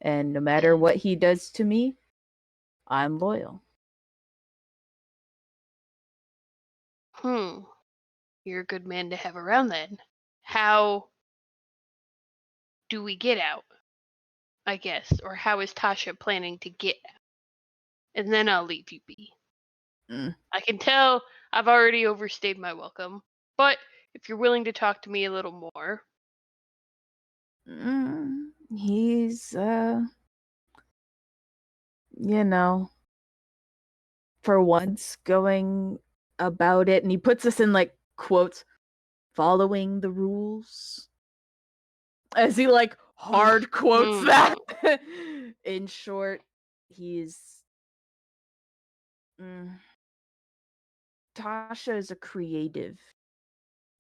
And no matter what he does to me, I'm loyal. You're a good man to have around then. How do we get out? I guess. Or how is Tasha planning to get out? And then I'll leave you be. I can tell I've already overstayed my welcome. But if you're willing to talk to me a little more. He's, you know, for once going about it, and he puts us in like quotes, following the rules. As he like hard quotes that. In short, he's Tasha is a creative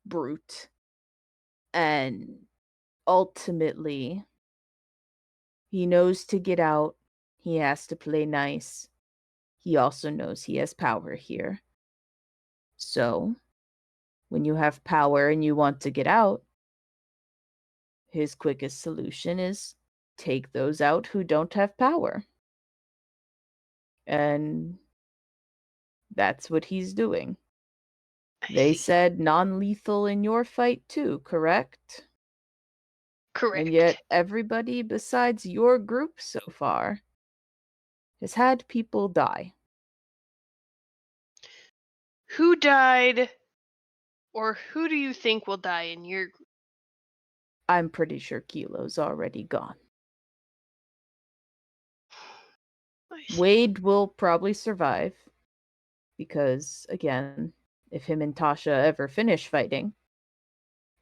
brute. And ultimately, he knows to get out, he has to play nice. He also knows he has power here. So, when you have power and you want to get out, his quickest solution is take those out who don't have power. And that's what he's doing. They said non-lethal in your fight too, correct? Correct. And yet everybody besides your group so far has had people die. Who died, or who do you think will die in your group? I'm pretty sure Kilo's already gone. Wade will probably survive. Because, again, if him and Tasha ever finish fighting,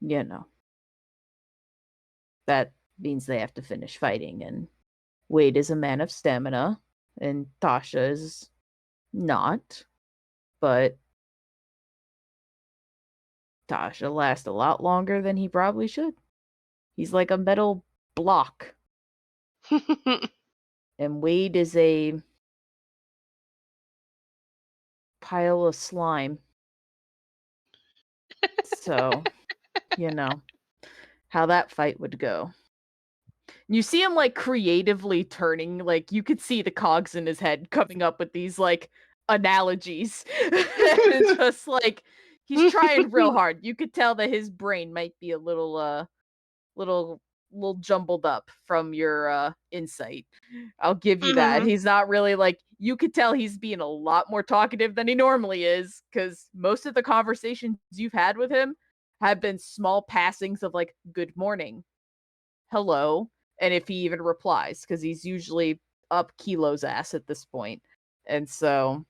you know, that means they have to finish fighting. And Wade is a man of stamina, and Tasha is not. But Tasha lasts a lot longer than he probably should. He's like a metal block. And Wade is a pile of slime. So, you know, how that fight would go. You see him like creatively turning, like you could see the cogs in his head coming up with these like analogies. It's just like he's trying real hard. You could tell that his brain might be a little jumbled up from your insight. I'll give you that. He's not really like, you could tell he's being a lot more talkative than he normally is, because most of the conversations you've had with him have been small passings of like good morning, hello, and if he even replies, because he's usually up Kilo's ass at this point. And so,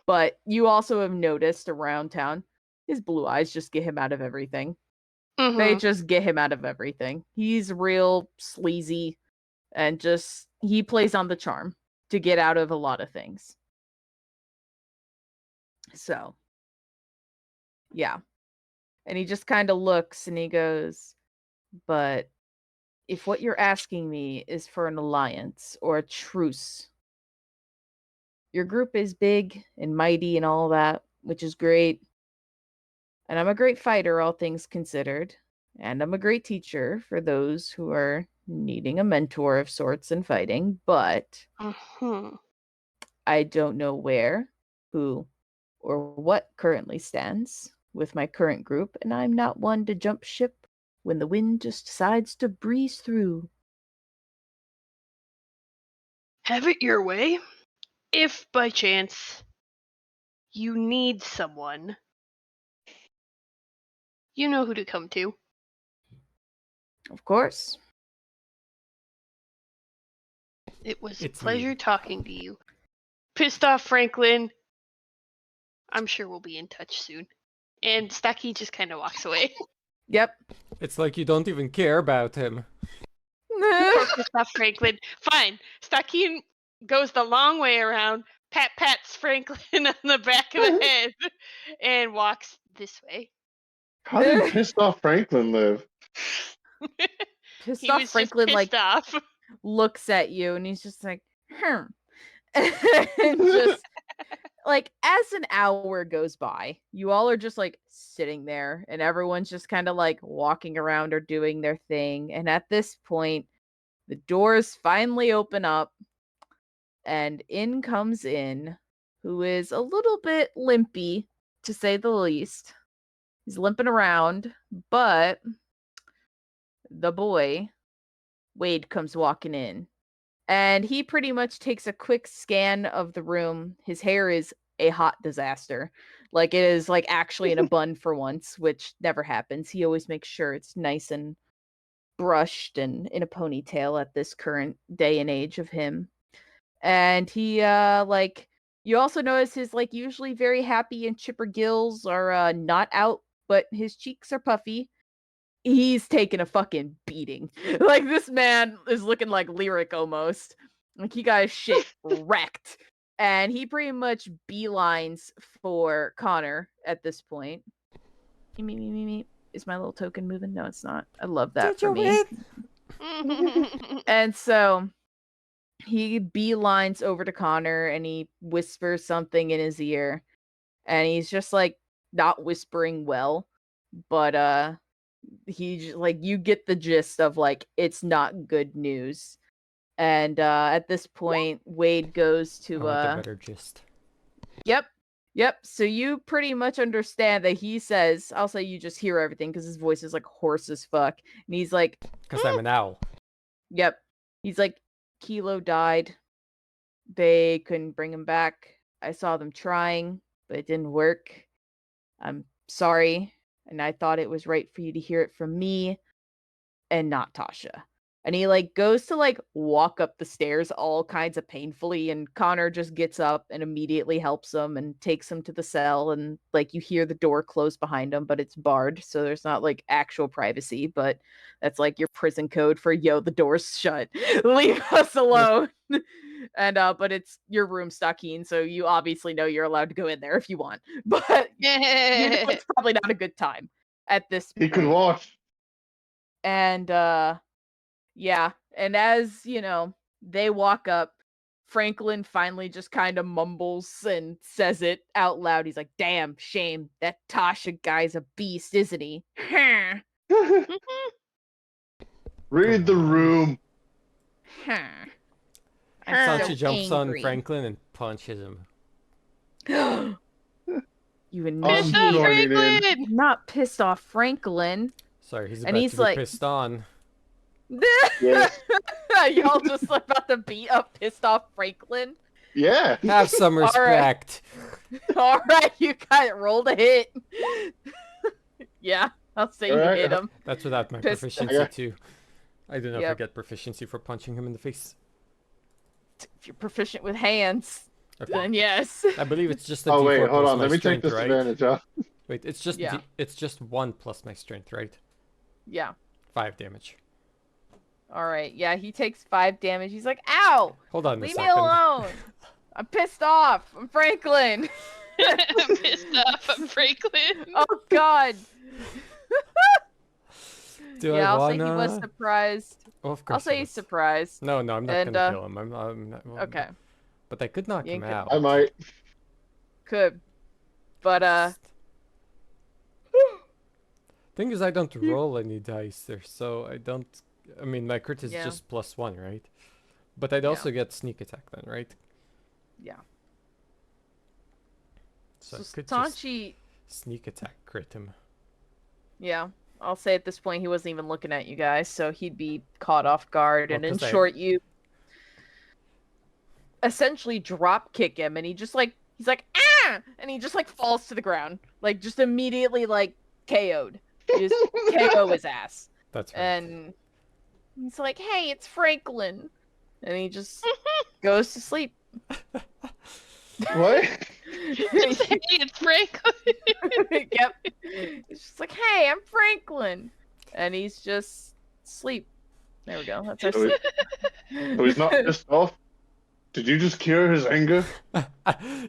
but you also have noticed around town, his blue eyes just get him out of everything. They just get him out of everything. He's real sleazy and just, he plays on the charm to get out of a lot of things. So, yeah. And he just kind of looks and he goes, but if what you're asking me is for an alliance or a truce, your group is big and mighty and all that, which is great. And I'm a great fighter, all things considered. And I'm a great teacher for those who are needing a mentor of sorts in fighting. But I don't know where, who, or what currently stands with my current group. And I'm not one to jump ship when the wind just decides to breeze through. Have it your way. If by chance you need someone, you know who to come to. Of course. It was It's a pleasure me. talking to you. Pissed off Franklin. I'm sure we'll be in touch soon. And Stucky just kind of walks away. Yep. It's like you don't even care about him. Poor pissed off Franklin. Fine. Stucky goes the long way around, pats Franklin on the back of the head, and walks this way. How did pissed off Franklin live? Pissed He off was Franklin, just like, pissed off. looks at you and he's just like, and just like as an hour goes by, you all are just like sitting there and everyone's just kind of like walking around or doing their thing. And at this point, the doors finally open up and in comes who is a little bit limpy, to say the least. He's limping around, but the boy, Wade, comes walking in. And he pretty much takes a quick scan of the room. His hair is a hot disaster. Like, it is like actually in a bun for once, which never happens. He always makes sure it's nice and brushed and in a ponytail at this current day and age of him. And he like, you also notice his like usually very happy and chipper gills are not out, but his cheeks are puffy. He's taking a fucking beating. Like, this man is looking like Lyric almost. Like, he got his shit wrecked. And he pretty much beelines for Connor at this point. Me. Is my little token moving? No, it's not. I love that Did for you me. win? And so he beelines over to Connor and he whispers something in his ear. And he's just like not whispering well, but he just, like, you get the gist of like it's not good news. And at this point, Wade goes I to want the better gist. Yep. So you pretty much understand that he says, I'll say you just hear everything because his voice is like hoarse as fuck. And he's like, Because I'm an owl. yep. He's like, Kilo died. They couldn't bring him back. I saw them trying, but it didn't work. I'm sorry. And I thought it was right for you to hear it from me and not Tasha. And he like goes to like walk up the stairs all kinds of painfully, and Connor just gets up and immediately helps him and takes him to the cell. And like you hear the door close behind him, but it's barred, so there's not like actual privacy, but that's like your prison code for yo, the door's shut. Leave us alone. And but it's your room, Stakeen, so you obviously know you're allowed to go in there if you want. But you know it's probably not a good time at this He point. could watch. And yeah, and as you know, they walk up, Franklin finally just kind of mumbles and says it out loud. He's like, damn shame, that Tasha guy's a beast, isn't he? Read the room. I'm Sanchi so jumps on angry. Franklin and punches him. You Pissed I'm off initiate. joining in. Franklin! Not pissed off Franklin. Sorry, he's And about he's to be like- pissed on. Yes. Y'all just about to beat up pissed off Franklin. Yeah. Have some All right. respect. All right, you guys rolled a hit. Yeah, I'll say you All right. hit him. That's without my Pissed- proficiency too. I don't know if I Yep. get proficiency for punching him in the face. If you're proficient with hands, Okay. then yes. I believe it's just a Oh D4 wait, hold plus on. my Let me take strength, this right? advantage off. Wait, it's just Yeah. it's just 1 plus my strength, right? Yeah. 5 damage. All right. Yeah, he takes 5 damage. He's like, "Ow! Hold on a Leave me second. alone! I'm pissed off. I'm Franklin. I'm pissed off at Franklin. Oh God." Do Yeah, I I'll say he was wanna? surprised. Oh, of course. I'll say I he's was. surprised. No, I'm not And, gonna kill him. I'm not, well, Okay, But I could knock You him ain't gonna- out. I might. could. But Thing is, I don't roll any dice there, so I don't. I mean, my crit is Yeah. just +1, right? But I'd Yeah. also get sneak attack then, right? yeah. So, So I could just Sanchi, sneak attack crit him. yeah. I'll say at this point he wasn't even looking at you guys, so he'd be caught off guard. Well, And in 'cause I- short, you essentially drop kick him, and he just like he's like ah, and he just like falls to the ground, like just immediately like KO'd. You just KO his ass. That's right. And he's like, "Hey, it's Franklin," and he just goes to sleep. What? Just say it's Franklin. Yep. He's just like, "Hey, I'm Franklin," and he's just sleep. There we go. That's our So he- sleep. so he's not pissed off? Did you just cure his anger? In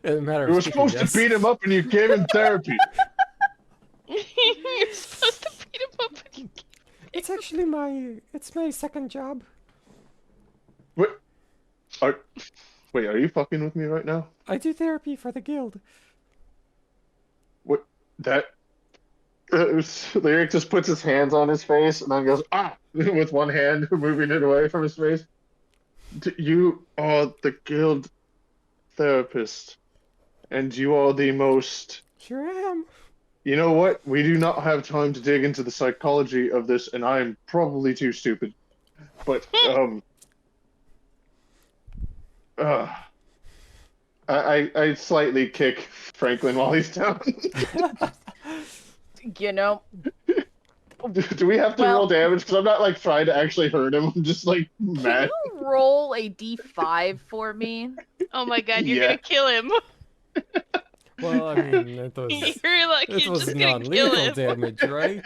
a matter You were of speaking, supposed yes. to beat him up and you gave him therapy. You're supposed to beat him up. And you... It's actually it's my second job. Wait, are you fucking with me right now? I do therapy for the guild. What? That... Lyric just puts his hands on his face and then goes, ah! With one hand, moving it away from his face. You are the guild therapist. And you are the most... Sure am. You know what? We do not have time to dig into the psychology of this, and I am probably too stupid. But, I slightly kick Franklin while he's down. You know, Do we have to roll Well- damage? Because I'm not, like, trying to actually hurt him. I'm just, like, mad. can you roll a d5 for me? Oh my god, you're Yeah. gonna kill him. Well, I mean, it was You're like, it you're was just gonna kill non-lethal him. damage, right?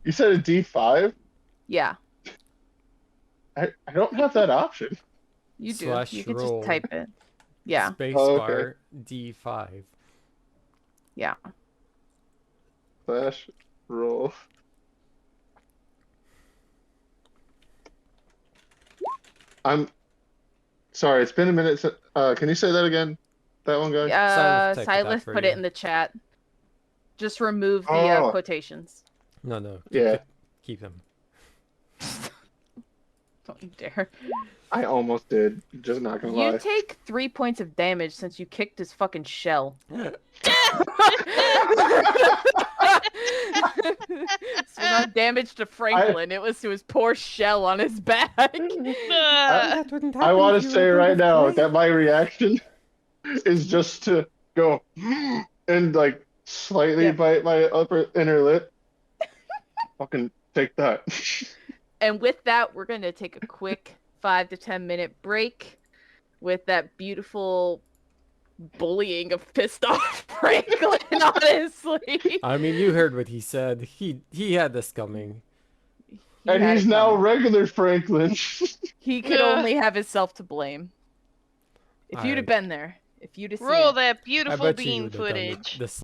You said a D5? Yeah, I don't have that option. you do. Slash You can roll. just type it. Yeah, Spacebar D5. yeah. Slash roll. I'm sorry, it's been a minute since, can you say that again? That one guy? Silas typed it out Silas for put you. it in the chat. Just remove the Oh. quotations. No. Yeah. Keep them. Don't you dare. I almost did. Just not gonna You lie. take 3 points of damage since you kicked his fucking shell. So not damage to Franklin, it was to his poor shell on his back. That wouldn't happen I want if to you say were right able to now play. that my reaction is just to go and like slightly Yeah. bite my upper inner lip. Fucking take that. And with that, we're going to take a quick 5 to 10 minute break with that beautiful bullying of pissed off Franklin, honestly. I mean, you heard what he said. He had this coming. He And had he's it now coming. regular Franklin. He could Yeah. only have himself to blame. If you'd have Alright. been there, if you'd have seen Roll it. that I beautiful bet you bean would have done it footage. this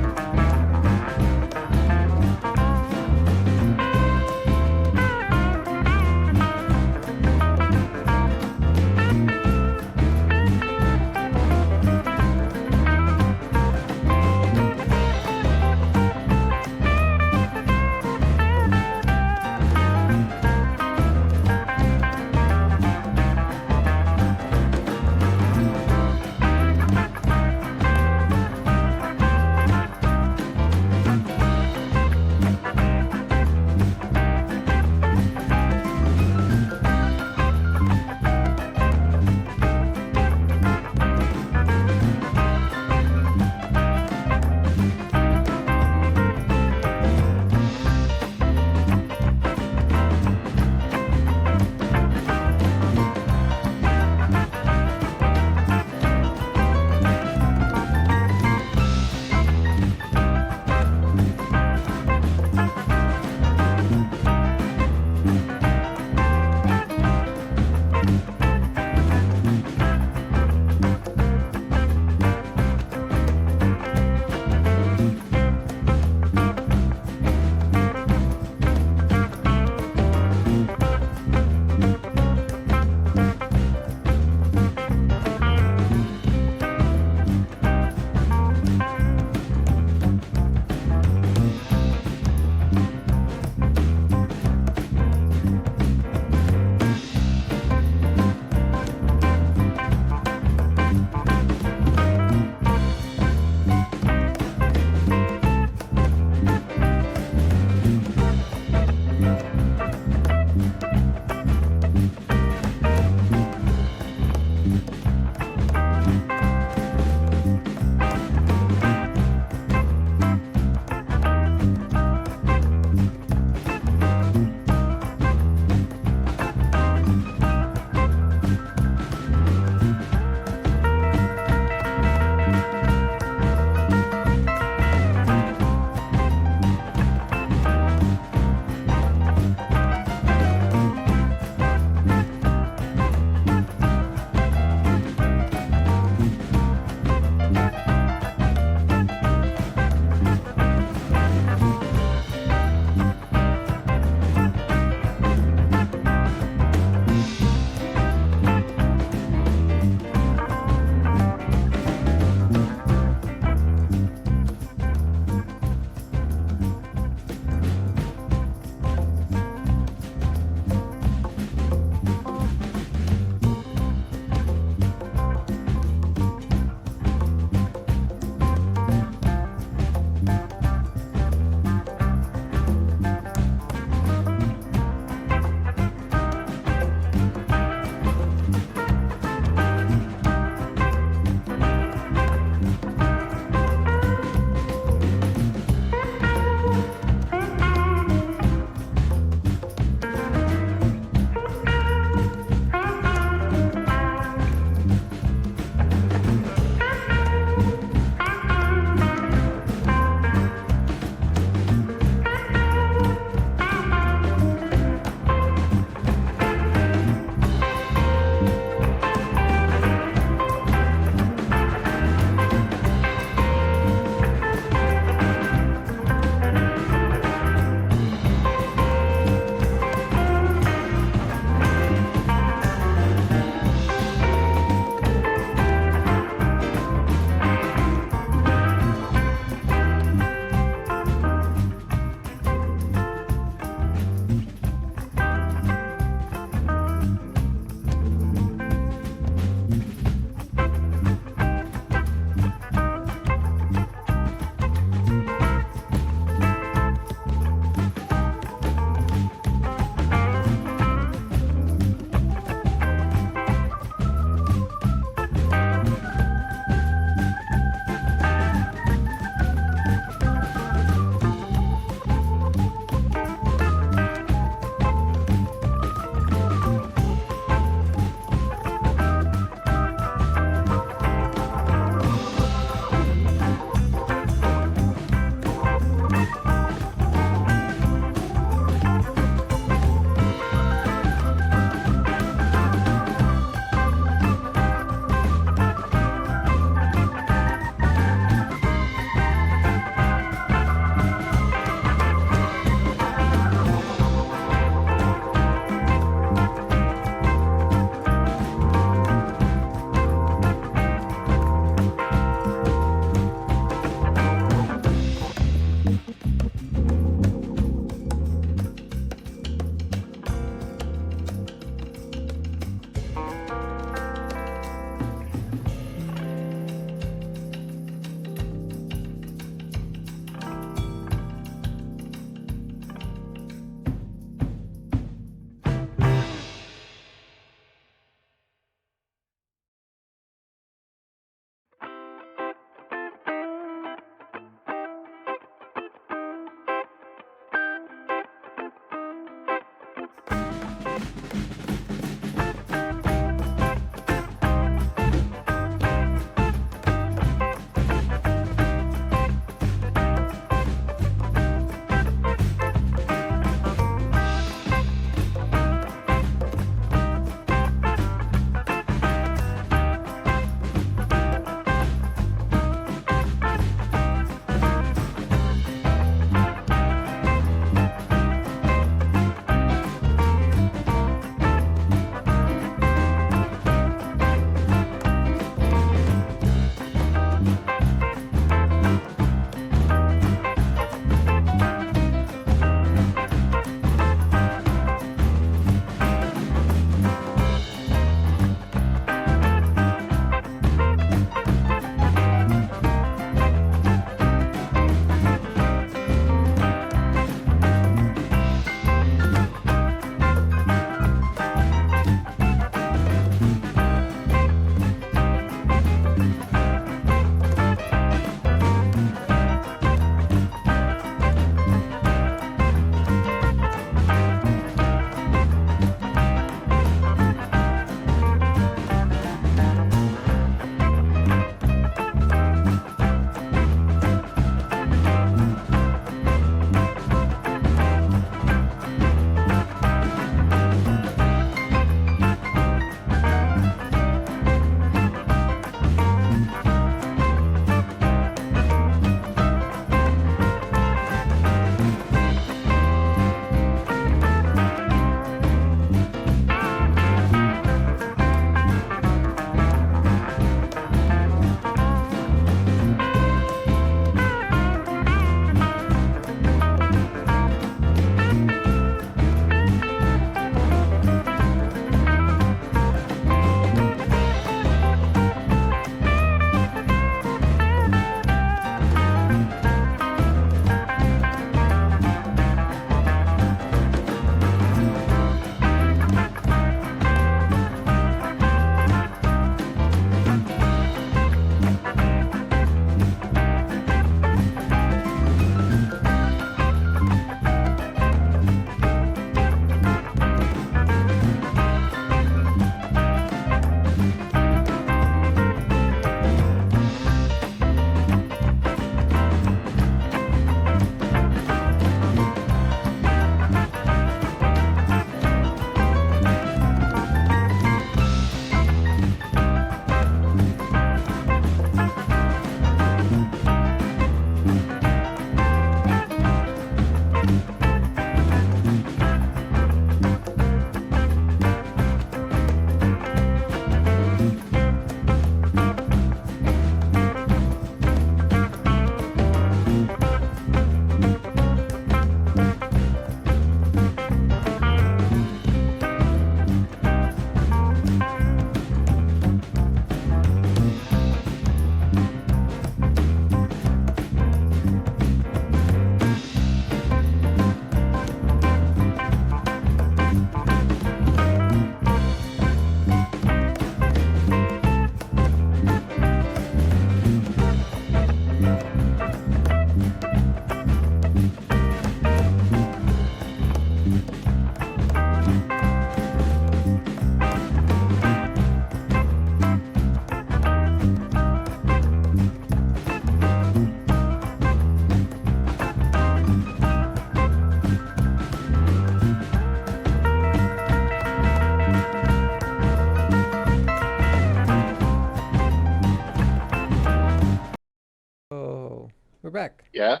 We're back. Yeah.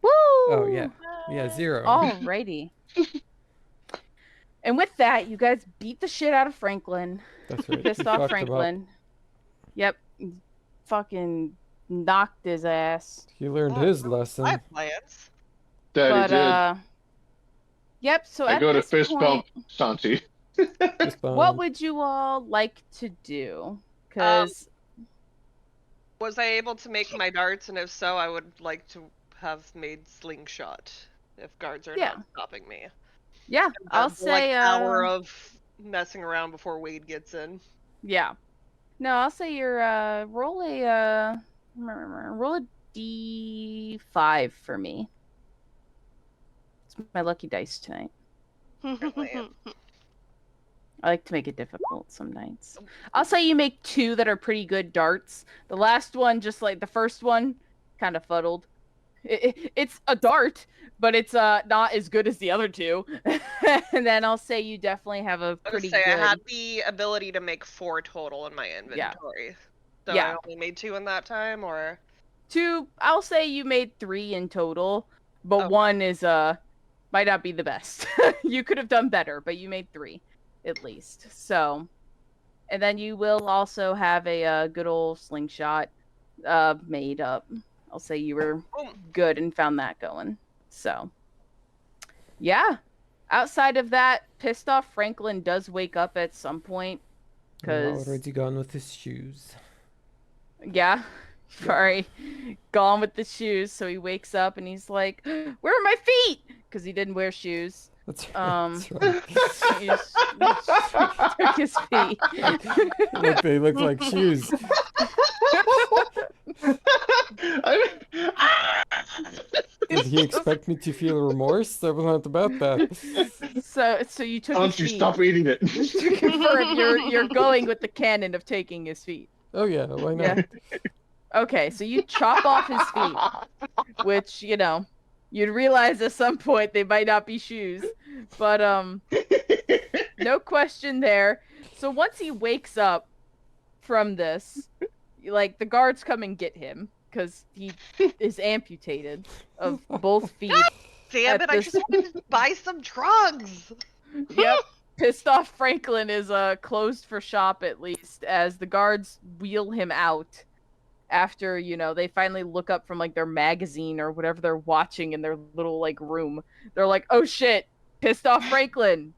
Woo! Oh, yeah. Yeah, 0. Alrighty. And with that, you guys beat the shit out of Franklin. That's right. Pissed we off fucked him up. Franklin. Yep. Fucking knocked his ass. He learned Oh, his I lesson. have plans. Daddy But did. yep, so I at go to this fist point, bump Santi. Fist what bump. would you all like to do? Cuz Was I able to make my darts? And if so, I would like to have made slingshot if guards are Yeah. not stopping me. yeah, I'll The, like, say hour of messing around before Wade gets in. yeah. No, I'll say you're roll a D5 for me. It's my lucky dice tonight. Apparently. I like to make it difficult some nights. I'll say you make 2 that are pretty good darts. The last one, just like the first one, kind of fuddled. It's a dart, but it's not as good as the other 2. And then I'll say you definitely have a I was pretty gonna say good. I had the ability to make 4 total in my inventory. So Yeah. I only made 2 in that time, or 2. I'll say you made 3 in total, but Okay. 1 is might not be the best. You could have done better, but you made 3 at least. So, and then you will also have a good old slingshot made up. I'll say you were boom. good and found that going. So, yeah. Outside of that, pissed off Franklin does wake up at some point. Cause Already gone with his shoes. yeah, sorry, gone with the shoes. So he wakes up and he's like, "Where are my feet?" Because he didn't wear shoes. That's right. That's right. He just took his feet. Look, they look like shoes. Did he expect me to feel remorse? I was not about that. So you took Don't his you feet. stop eating it. To confirm, you're going with the canon of taking his feet. Oh yeah, why not? Yeah. Okay, so you chop off his feet, which you'd realize at some point they might not be shoes, but no question there. So once he wakes up from this, like the guards come and get him because he is amputated of both feet. Damn At it! I this- just wanted to buy some drugs. Yep. Pissed off Franklin is closed for shop at least as the guards wheel him out after they finally look up from like their magazine or whatever they're watching in their little like room. They're like, "Oh shit, pissed off Franklin,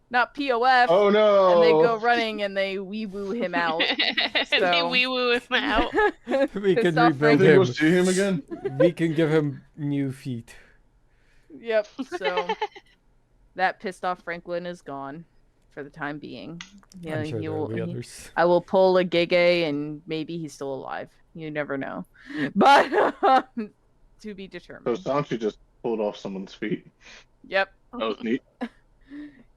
not POF." Oh no! And they go running and they wee-woo him out. They So- wee woo him out. We Pissed can off I rebuild think Franklin. we'll him. see him again. We can give him new feet. Yep. So that pissed off Franklin is gone for the time being. Yeah, I'm sure he there will will. be others. I will pull a Gege and maybe he's still alive. You never know. But to be So determined. Sanchi just pulled off someone's feet. Yep. That was neat.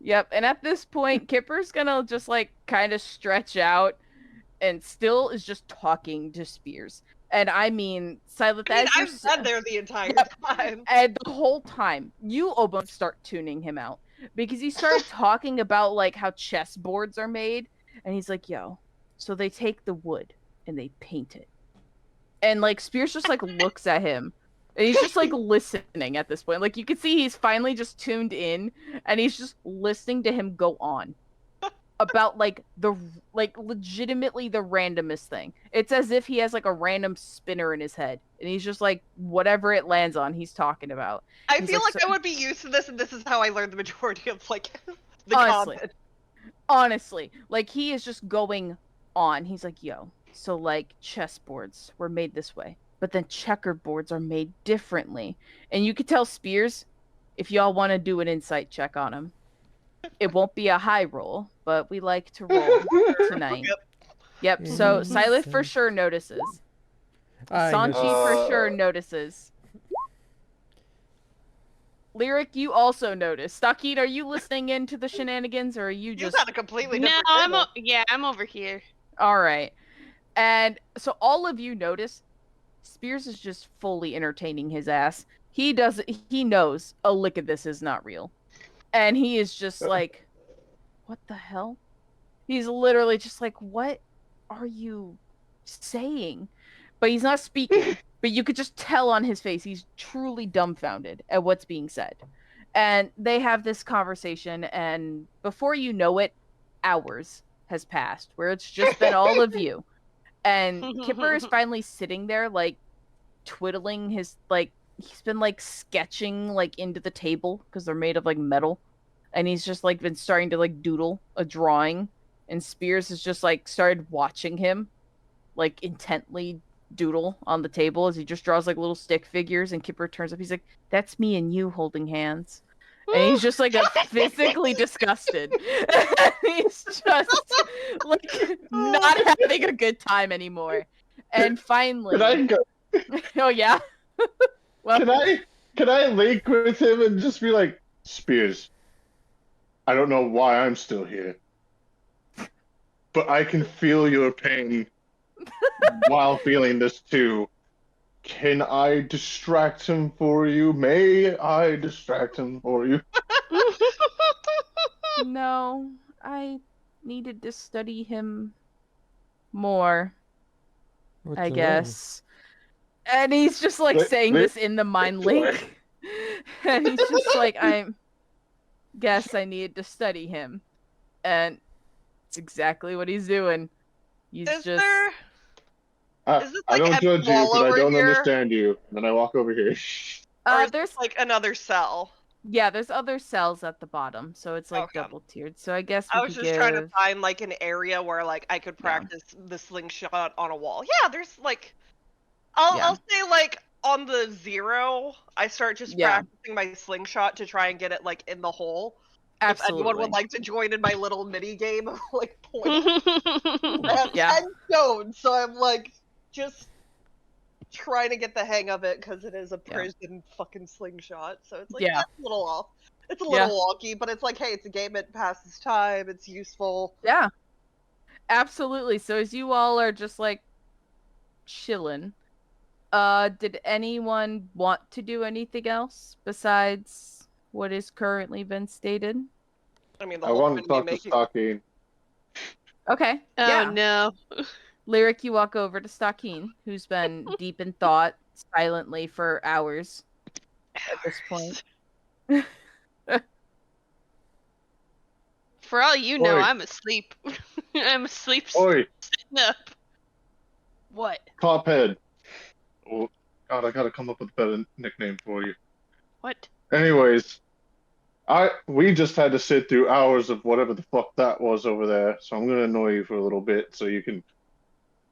Yep. And at this point, Kipper's gonna just like kind of stretch out and still is just talking to Spears. And I mean, Silent, I mean, as you're I've been there the entire Yep. time. and the whole time, you almost start tuning him out because he started talking about like how chessboards are made, and he's like, "Yo, so they take the wood and they paint it," and like Spears just like looks at him, and he's just like listening at this point. Like you can see he's finally just tuned in, and he's just listening to him go on about like legitimately the randomest thing. It's as if he has like a random spinner in his head, and he's just like whatever it lands on, he's talking about. I He's feel like, like so- I would be used to this, and this is how I learned the majority of like the Honestly. content. Honestly, like he is just going on. He's like, "Yo, so like chessboards were made this way, but then checkerboards are made differently." And you could tell Spears, if y'all want to do an insight check on him, it won't be a high roll, but we like to roll tonight. Yep. So Mhm. Silent for sure notices. Sanchi for know. sure notices. Lyric, you also notice. Stakeen, are you listening in to the shenanigans, or are you You just got a completely No, different. I'm over here. all right? And so all of you notice Spears is just fully entertaining his ass. He knows a lick of this is not real, and he is just like, "What the hell?" He's literally just like, "What are you saying?" But he's not speaking. but you could just tell on his face he's truly dumbfounded at what's being said. And they have this conversation, and before you know it, hours has passed where it's just been all of you. And Kipper is finally sitting there, like, twiddling his, like, he's been, like, sketching, like, into the table because they're made of, like, metal. And he's just, like, been starting to, like, doodle a drawing. And Spears has just, like, started watching him, like, intently doodle on the table as he just draws, like, little stick figures. And Kipper turns up. He's like, that's me and you holding hands. And he's just, like, physically disgusted. He's just, like, not having a good time anymore. And finally... Can I go? Oh, yeah? Well, Can I link with him and just be like, Spears, I don't know why I'm still here, but I can feel your pain while feeling this too. Can I distract him for you? May I distract him for you? no, I needed to study him more, What I you learn? guess. And he's just, like, saying this in the mind link. And he's just like, I guess I needed to study him. And it's exactly what he's doing. He's Is just... there? Is this I like don't empty judge you, wall but I over don't here? understand you. And then I walk over here. Or is there's this like another cell? Yeah, there's other cells at the bottom, so it's like Okay. double tiered. So I guess we I was could just trying to give... find like an area where like I could Yeah. practice the slingshot on a wall. Yeah, there's like I'll say like on the 0, I start just Yeah. practicing my slingshot to try and get it like in the hole. If anyone Absolutely. would like to join in my little mini game of like points. I have Yeah. 10 stones, so I'm like just trying to get the hang of it because it is a Yeah. prison fucking slingshot. So it's like Yeah. that's a little off. It's a Yeah. little wonky, but it's like, hey, it's a game that passes time. It's useful. Yeah. Absolutely. So as you all are just like chilling, did anyone want to do anything else besides what is currently been stated? I mean, the I whole want to point of talk me to making Stockade. Okay. Oh yeah. no. Lyric, you walk over to Stakeen, who's been deep in thought silently for hours at this point. For all you know, Oi. I'm asleep. I'm asleep Oi, sitting up. What? Cophead. Oh, God, I gotta come up with a better nickname for you. What? Anyways, we just had to sit through hours of whatever the fuck that was over there, so I'm gonna annoy you for a little bit so you can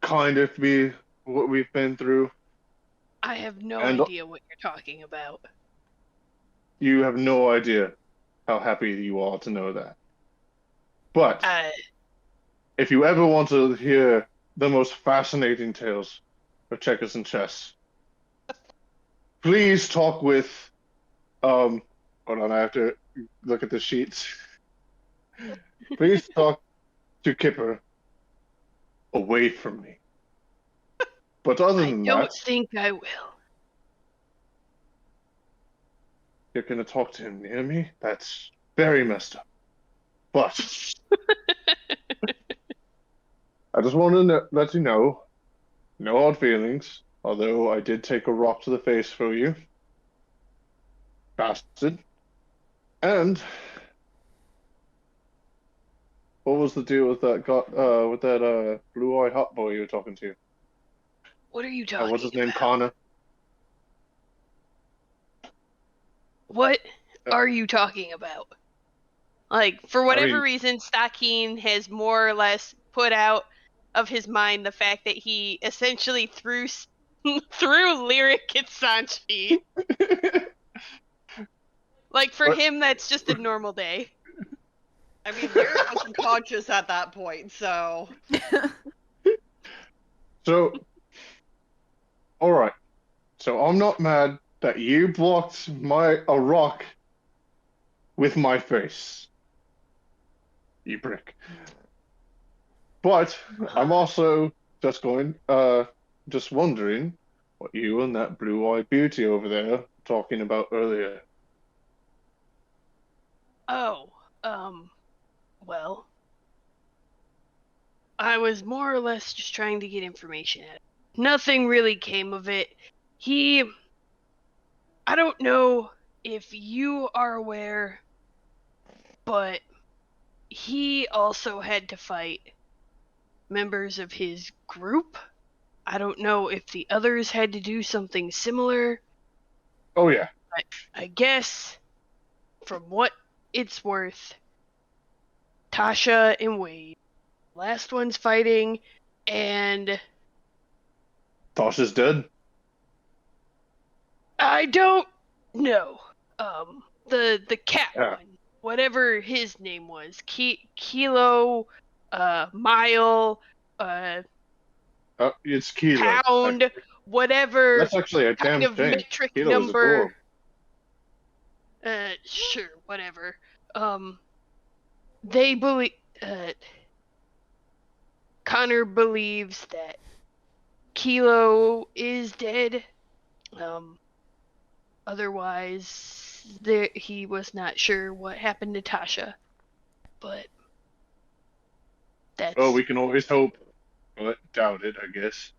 kind of be what we've been through. I have no And- idea what you're talking about. You have no idea how happy you are to know that. But if you ever want to hear the most fascinating tales of checkers and chess, please talk with hold on, I have to look at the sheets. Please talk to Kipper away from me. But other I than don't that, think I will. you're gonna talk to him near me? That's very messed up. But I just want to let you know, no hard feelings, although I did take a rock to the face for you. Bastard. And what was the deal with that blue-eyed hot boy you were talking to? What are you talking What's his name? about? Connor? What are you talking about? Like, for whatever mean- reason, Stakeen has more or less put out of his mind the fact that he essentially threw Lyric at Sanchi. Like, for What? him, that's just a normal day. I mean, Lyric was unconscious at that point, so So, alright. So I'm not mad that you blocked a rock with my face. You prick. But I'm also just wondering what you and that blue-eyed beauty over there were talking about earlier. Oh, well, I was more or less just trying to get information out of it. Nothing really came of it. I don't know if you are aware, but he also had to fight members of his group. I don't know if the others had to do something similar. Oh yeah. I guess, from what it's worth, Tasha and Wade, last ones fighting, and Tasha's dead. I don't know. The cat Yeah. one, whatever his name was, Kilo, Mile, It's Kilo. Pound, whatever That's actually a kind damn of shame. metric Kilo is number. adorable. Sure, whatever. They believe. Connor believes that Kilo is dead. Otherwise, he was not sure what happened to Tasha. But that's, Oh, we can always hope, but doubt it, I guess.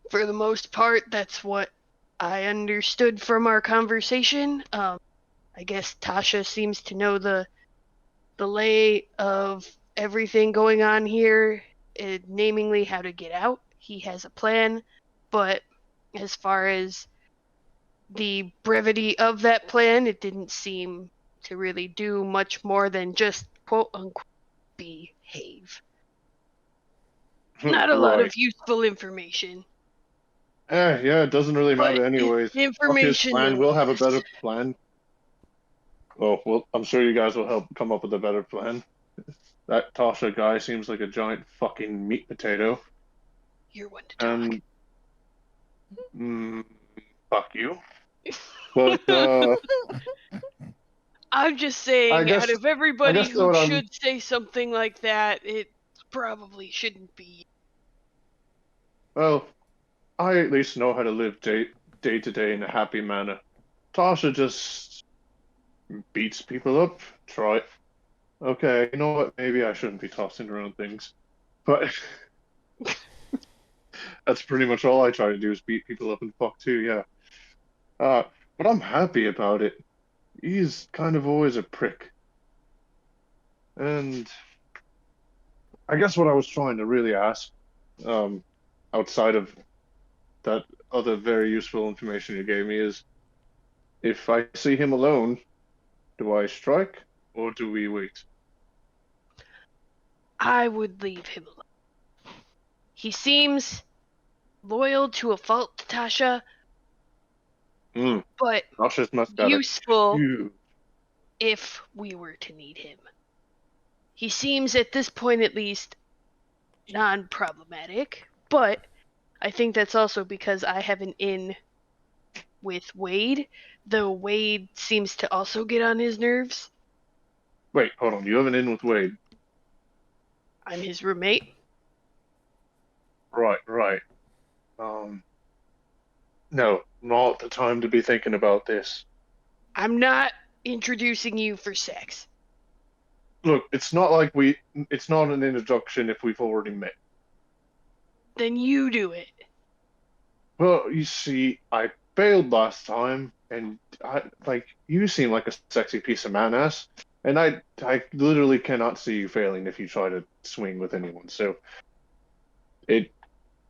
for the most part, that's what I understood from our conversation. I guess Tasha seems to know the lay of everything going on here, namely how to get out. He has a plan, but as far as the brevity of that plan, it didn't seem to really do much more than just quote unquote behave. Not a lot Right. of useful information. Yeah, it doesn't really But matter anyways. Fuck his information plan. We'll have a better nonetheless. plan. Well, I'm sure you guys will help come up with a better plan. That Tasha guy seems like a giant fucking meat potato. You're one to talk. And fuck you. But I'm just saying, I guess- out of everybody I guess who what I'm- should say something like that, it probably shouldn't be. well, I at least know how to live day to day in a happy manner. Tasha just beats people up. Try it. Okay, you know what? Maybe I shouldn't be tossing around things. But that's pretty much all I try to do is beat people up and fuck too, yeah. But I'm happy about it. He's kind of always a prick. And I guess what I was trying to really ask, outside of that other very useful information you gave me, is if I see him alone, do I strike or do we wait? I would leave him alone. He seems loyal to a fault to Tasha, but Tasha's must have useful you. if we were to need him. He seems, at this point at least, non-problematic, but I think that's also because I have an in with Wade, though Wade seems to also get on his nerves. Wait, hold on. You have an in with Wade. I'm his roommate. Right. No, not the time to be thinking about this. I'm not introducing you for sex. Look, it's not like it's not an introduction if we've already met. Then you do it. Well, you see, I failed last time, and you seem like a sexy piece of man-ass, and I literally cannot see you failing if you try to swing with anyone, so...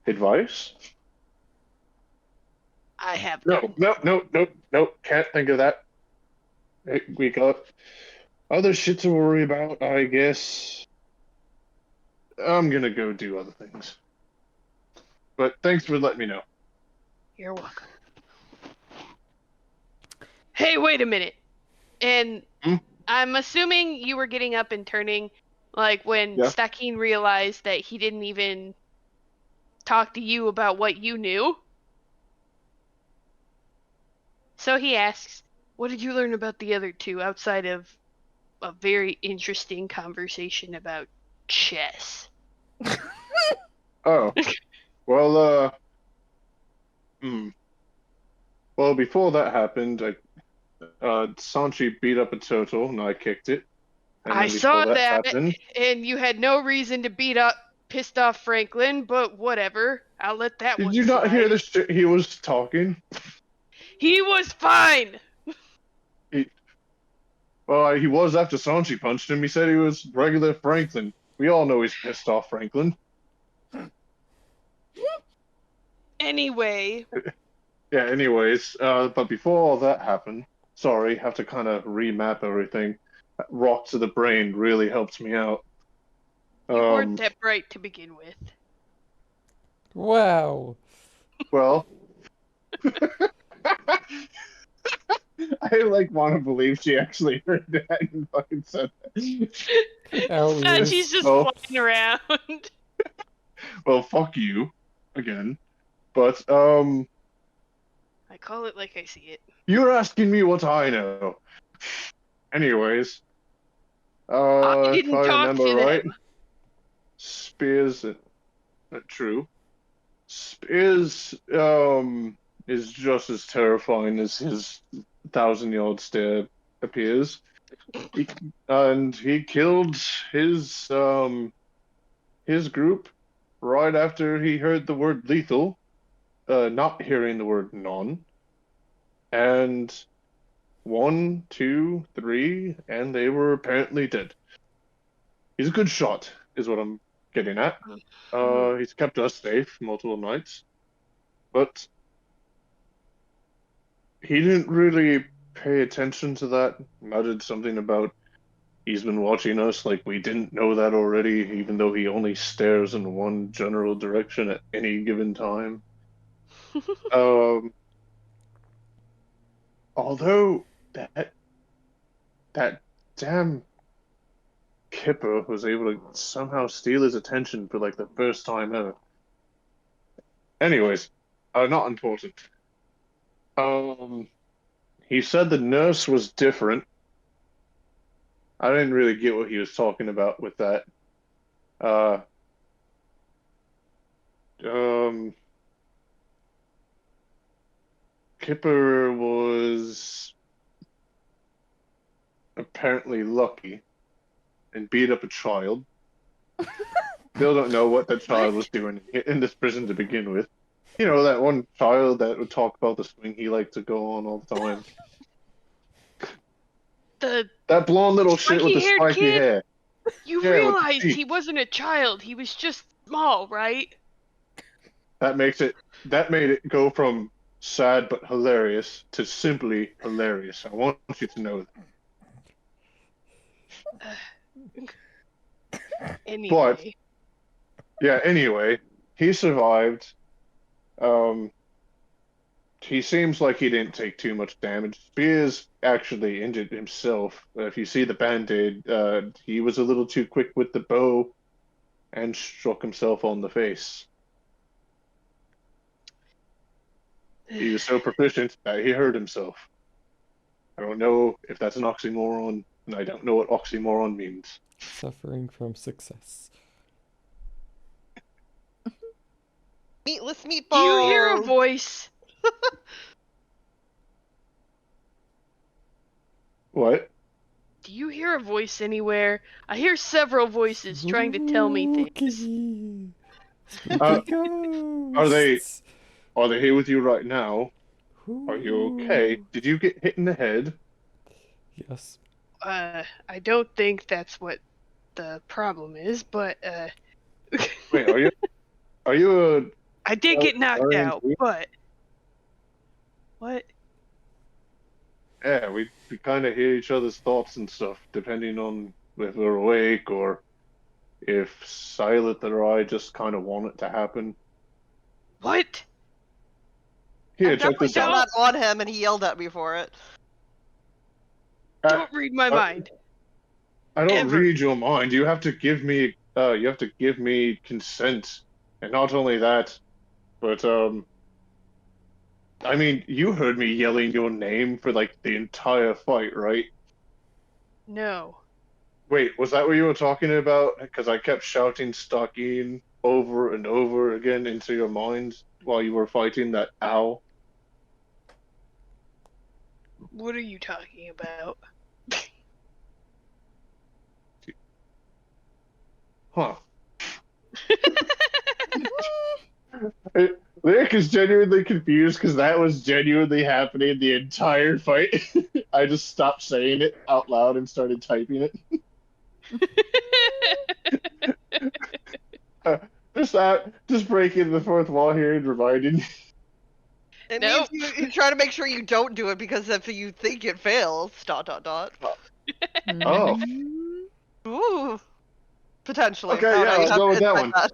Advice? I have No, can't think of that. We got other shit to worry about, I guess. I'm gonna go do other things. But thanks for letting me know. You're welcome. Hey, wait a minute. And I'm assuming you were getting up and turning, like when Stakeen realized that he didn't even talk to you about what you knew. So he asks, what did you learn about the other two outside of a very interesting conversation about chess? Oh. Well, well, before that happened, Sanchi beat up a turtle and I kicked it. And I saw that, happened, and you had no reason to beat up pissed off Franklin, but whatever. I'll let that one Did you not hear slide. the shit he was talking? He was fine. Well, he was after Sanchi punched him. He said he was regular Franklin. We all know he's pissed off Franklin. Anyway, Yeah, anyways, but before all that happened, sorry, have to kind of remap everything. Rock to the brain really helps me out. you weren't that bright to begin with. Wow. Well, I like want to believe she actually heard that and fucking said that. Owie. She's just Oh. flying around. Well, fuck you again. But I call it like I see it. you're asking me what I know. Anyways, I if didn't I talk remember to right, them. Spears, true. Spears is just as terrifying as his 1,000-yard stare appears. And he killed his group right after he heard the word lethal, not hearing the word non. And 1, 2, 3, and they were apparently dead. He's a good shot, is what I'm getting at. He's kept us safe multiple nights, but he didn't really pay attention to that. Muttered something about he's been watching us like we didn't know that already, even though he only stares in one general direction at any given time. Although that damn Kipper was able to somehow steal his attention for like the first time ever. Anyways, not important. He said the nurse was different. I didn't really get what he was talking about with that. Kipper was apparently lucky and beat up a child. Still don't know what that child was doing in this prison to begin with. You know, that one child that would talk about the swing he liked to go on all the time. That blonde little shit with the spiky-haired spiky kid? hair. You Yeah, with the realized teeth. he wasn't a child. He was just small, right? That made it go from sad but hilarious to simply hilarious. I want you to know that. Anyway. Yeah, anyway, he survived. He seems like he didn't take too much damage. Spears actually injured himself. If you see the band-aid, he was a little too quick with the bow and struck himself on the face. He was so proficient that he hurt himself. I don't know if that's an oxymoron, and I don't know what oxymoron means. Suffering from success. Meatless meatballs. Do you hear a voice? What? Do you hear a voice anywhere? I hear several voices trying to tell me things. Spooky. Uh, Ghosts. Are they here with you right now? Are you okay? Ooh. Did you get hit in the head? Yes. I don't think that's what the problem is, but Wait, are you I did get knocked Arian out, too? but what? Yeah, we kind of hear each other's thoughts and stuff, depending on if we're awake or if Silent or I just kind of want it to happen. What? Here, I check definitely this got out. that on him, and he yelled at me for it. Don't read my mind. I don't Ever. read your mind. You have to give me consent. And not only that, but I mean, you heard me yelling your name for like the entire fight, right? No. Wait, was that what you were talking about? Because I kept shouting Stalking over and over again into your mind while you were fighting that owl. What are you talking about? Huh. Lyric is genuinely confused because that was genuinely happening the entire fight. I just stopped saying it out loud and started typing it. Just breaking the fourth wall here and reminding. It Nope. means you try to make sure you don't do it because if you think it fails, ... Oh, Ooh. Potentially. okay, Oh, yeah, no, you I'll have go to with that admit one. that.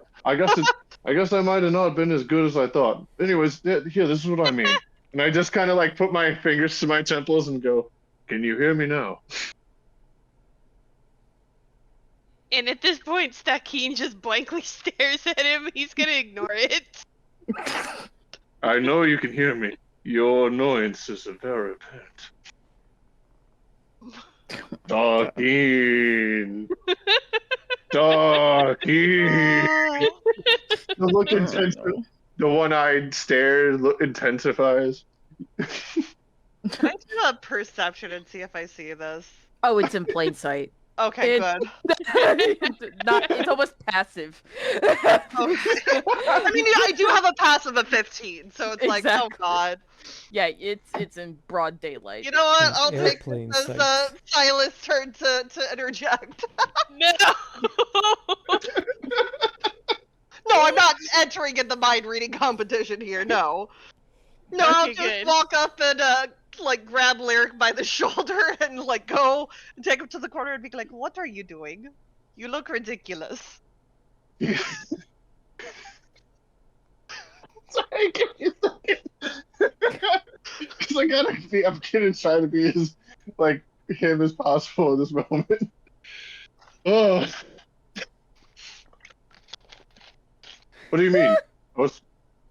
I guess I might have not been as good as I thought. Anyways, here, this is what I mean. And I just kind of like put my fingers to my temples and go, "Can you hear me now?" And at this point, Stakeen just blankly stares at him. He's gonna ignore it. I know you can hear me. Your annoyance is very apparent. Darkeen. Darkeen. The look intensifies. The one-eyed stare intensifies. Can I do a perception and see if I see this? Oh, it's in plain sight. Okay, It- good. It's almost passive. Okay. I mean, I do have a passive of 15, so it's like, oh Exactly. god. Yeah, it's in broad daylight. You know what? In I'll take airplane this as sight. Silas' turn to interject. No. No, I'm not entering in the mind reading competition here. No. No, I'll Okay, just good. walk up and like grab Lyric by the shoulder and like go and take him to the corner and be like, "What are you doing? You look ridiculous." Sorry, give me a second. Because I'm gonna try to be as like him as possible in this moment. Oh. What do you mean? I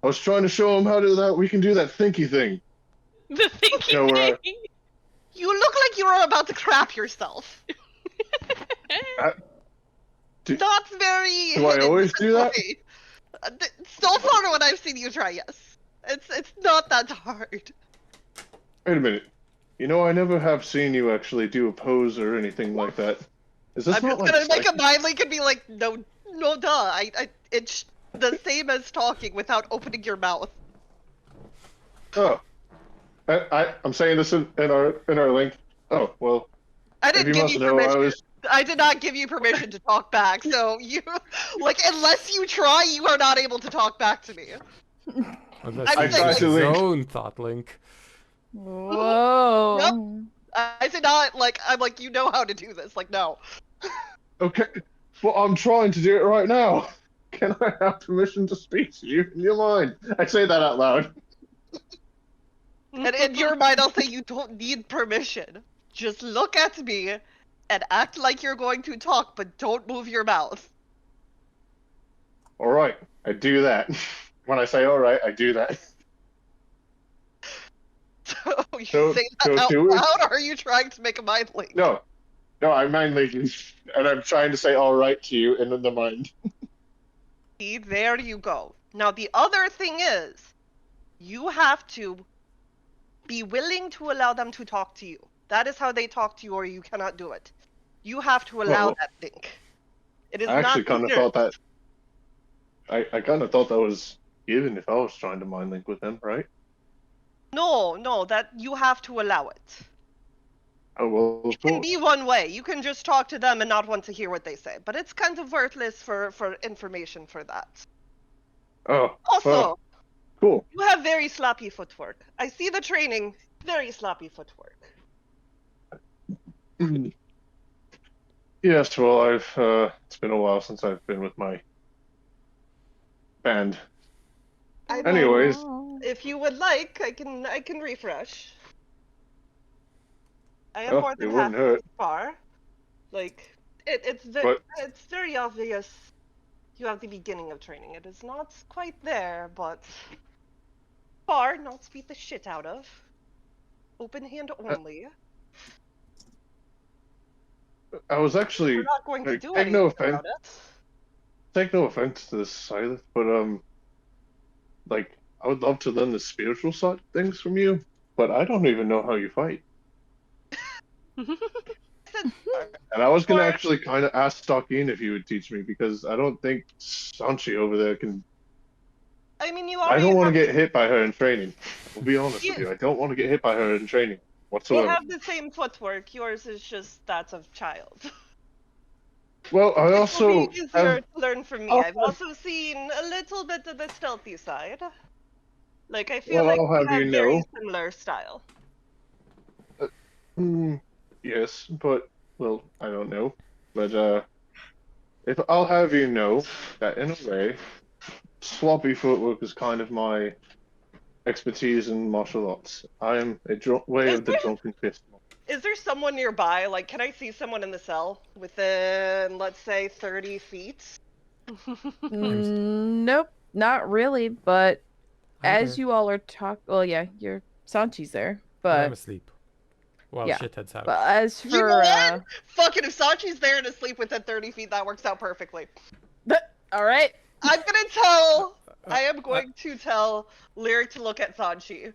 was trying to show him how to that we can do that thinky thing. The thinking You know, where thing. You look like you were about to crap yourself. Do- Not very. Do I always do that? way. So far, when I've seen you try, yes. It's not that hard. Wait a minute. You know, I never have seen you actually do a pose or anything like that. Is this I'm not just like gonna make a psychic? mind link and be like, no, duh. It's the same as talking without opening your mouth. Oh, I'm saying this in our link. Oh well, I if didn't you give must you know, permission. I did not give you permission to talk back. So you, like, unless you try, you are not able to talk back to me. Unless I he tried uses to his link. own thought link. Whoa. I did not like. I'm like, you know how to do this. Like, no. Okay, well I'm trying to do it right now. Can I have permission to speak to you in your mind? I say that out loud. And in your mind, I'll say you don't need permission. Just look at me and act like you're going to talk, but don't move your mouth. All right, I do that. When I say all right, I do that. So you So- say so that out do it. loud, or are you trying to make a mind link? No, I'm mind linking, and I'm trying to say all right to you in the mind. See, there you go. Now the other thing is, you have to be willing to allow them to talk to you. That is how they talk to you, or you cannot do it. You have to allow Well, that link. It is I actually not kind of deserved. thought that. I kind of thought that was given if I was trying to mind link with them, right? No, that you have to allow it. Oh well, of It can course. be one way. You can just talk to them and not want to hear what they say. But it's kind of worthless for information for that. Oh, Also, well, cool. you have very sloppy footwork. I see the training. Very sloppy footwork. Yes, well, it's been a while since I've been with my band. Anyways, If you would like, I can refresh. I am oh, more it than wouldn't happy hurt. so far. Like it's But- very obvious. You have the beginning of training. It is not quite there, but far not to beat the shit out of. Open hand only. I was actually We're not going to like, do take anything no offense. about it. Take no offense to this, Silas, but like I would love to learn the spiritual side of things from you, but I don't even know how you fight. And I was gonna Or- actually kind of ask Stalkeen if he would teach me because I don't think Sanchi over there can I mean, you I already don't want to have, get hit by her in training. I'll be honest with you. I don't want to get hit by her in training we whatsoever. have the same footwork. Yours is just that of child. Well, I It will also be easier have. to learn from me. I'll I've also seen a little bit of the stealthy side. Like, I feel Well, like I'll we have have you very know. similar style. Yes, but well, I don't know. But if I'll have you know that in a way, sloppy footwork is kind of my expertise in martial arts. I am a way Is of the there, drunken fist. is there someone nearby? Like, can I see someone in the cell within, let's say, 30 feet? Nope, not really. But I'm as there, you all are well, yeah, your Sanchi's there, but I'm but asleep. While yeah. shit heads out. But as You know for what? Fucking if Sachi's there and asleep within 30 feet, that works out perfectly. all right, I'm gonna tell. I am going to tell Lyric to look at Sanchi.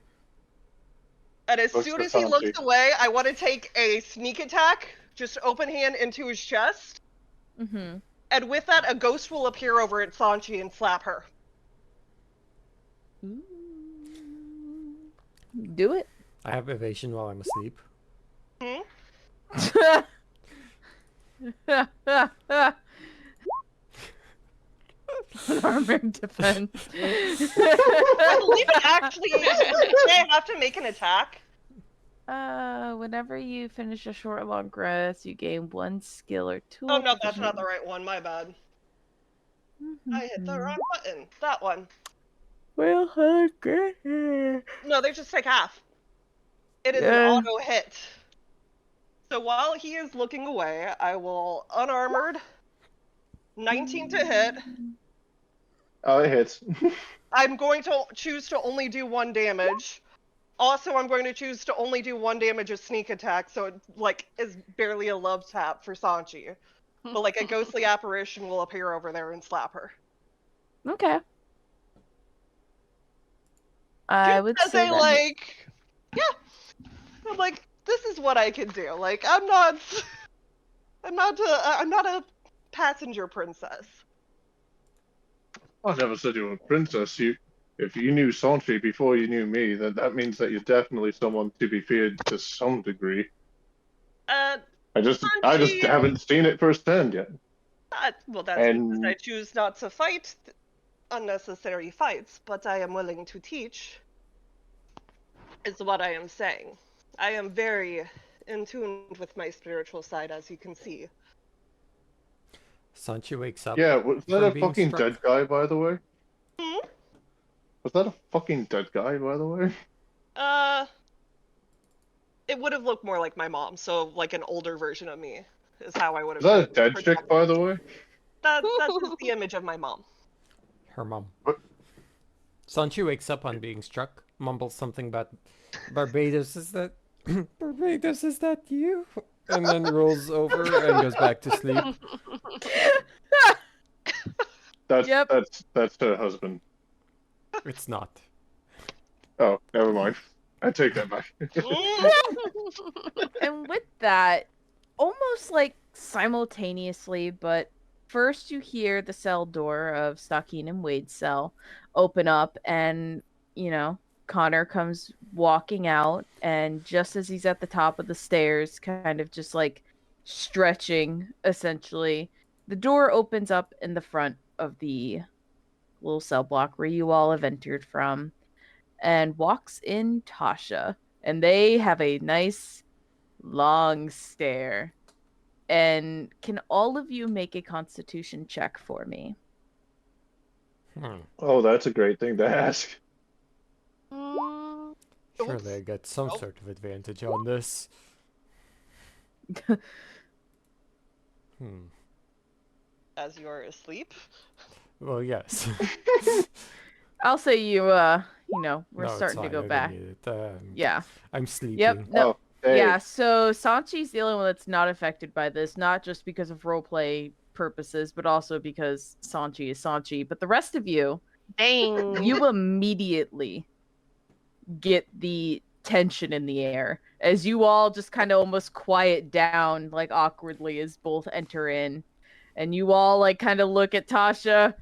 And as Looks soon at as he looks Sanchi. away, I want to take a sneak attack, just open hand into his chest. mm-hmm. And with that, a ghost will appear over at Sanchi and slap her. Do it. I have evasion while I'm asleep. Unarmored defense. I believe it actually. Do I have to make an attack? Whenever you finish a short or long rest, you gain 1 skill or tool. Oh no, that's not the right one. My bad. I hit the wrong button. That one. Well, okay. No, they just take half. It is an Yeah. auto hit. So while he is looking away, I will unarmored. 19 to hit. Oh, it hits. I'm going to choose to only do 1 damage. Also, I'm going to choose to only do 1 damage of sneak attack, so it like is barely a love tap for Sanchi. But like a ghostly apparition will appear over there and slap her. Okay. I would As say a that. like, yeah. I'm like, this is what I can do. Like, I'm not a passenger princess. I never said you were a princess. If you knew Sanchi before you knew me, then that means that you're definitely someone to be feared to some degree. I just Sanchi, haven't seen it firsthand yet. well, that's And- because I choose not to fight unnecessary fights, but I am willing to teach. Is what I am saying. I am very in tune with my spiritual side, as you can see. Sanchi wakes up. Yeah, was that from a being fucking struck. dead guy, by the way? Hmm? Was that a fucking dead guy, by the way? It would have looked more like my mom, so like an older version of me is how I would have. Is that a dead projected. chick, by the way? That's just the image of my mom. Her mom. What? Sanchi wakes up on being struck, mumbles something about Barbados. Is that Barbados? Is that you? And then rolls over and goes back to sleep. Yep. That's her husband. It's not. Oh, never mind. I take that back. And with that, almost like simultaneously, but first you hear the cell door of Stakeen and Wade's cell open up, and Connor comes walking out, and just as he's at the top of the stairs, kind of just like stretching, essentially, the door opens up in the front of the little cell block where you all have entered from, and walks in Tasha, and they have a nice long stare. And can all of you make a constitution check for me? Oh, that's a great thing to ask. Surely I get some sort of advantage on this. As you're asleep. Well, yes. I'll say you, we're No, it's starting to fine, I go don't back. need it. Yeah. I'm sleeping. Yep. No. Oh, hey. Yeah, so Sanchi's the only one that's not affected by this, not just because of roleplay purposes, but also because Sanchi is Sanchi. But the rest of you, Dang. you immediately get the tension in the air as you all just kind of almost quiet down, like awkwardly, as both enter in. And you all like kind of look at Tasha,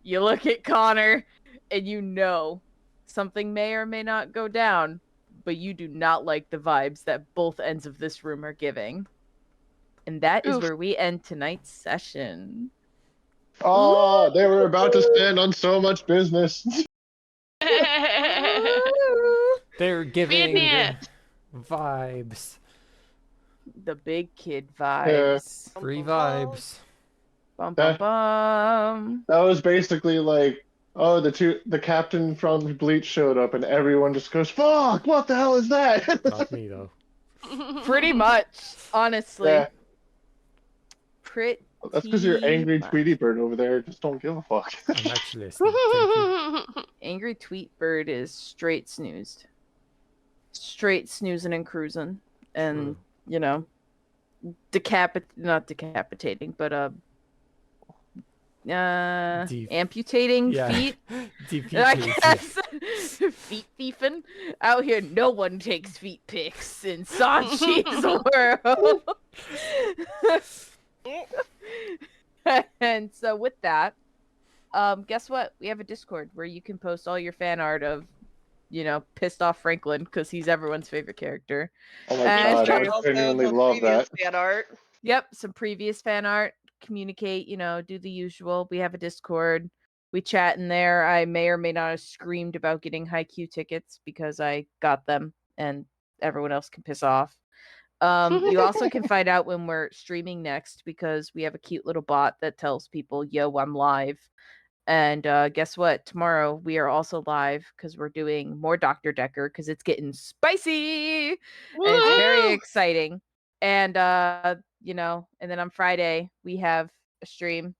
you look at Connor, and you know something may or may not go down, but you do not like the vibes that both ends of this room are giving. And that is Oof. where we end tonight's session. Oh, they were about to stand on so much business. They're giving Vietnam. vibes. The big kid vibes. Free vibes. Bum bum bum. That was basically like, oh, the captain from Bleach showed up, and everyone just goes, "Fuck! What the hell is that?" Not me though. Pretty much, honestly. Yeah. Pretty That's because you're angry much. Tweety Bird over there. Just don't give a fuck. I'm actually listening. Thank you. Angry Tweetbird is straight snoozed. Straight snoozing and cruising. And, you know, not decapitating, but amputating Yeah. feet. DP I please, guess. Feet thiefing. Out here, no one takes feet pics in Sanchi's world. And so with that, guess what? We have a Discord where you can post all your fan art of, you know, pissed off Franklin because he's everyone's favorite character. Oh my And god, I Also, genuinely the love previous that. fan art. Yep, some previous fan art. Communicate, you know, do the usual. We have a Discord. We chat in there. I may or may not have screamed about getting Haikyuu tickets because I got them and everyone else can piss off. You also can find out when we're streaming next because we have a cute little bot that tells people, yo, I'm live. And guess what? Tomorrow we are also live because we're doing more Dr. Decker because it's getting spicy. And it's very Woo! exciting. And you know, and then on Friday we have a stream.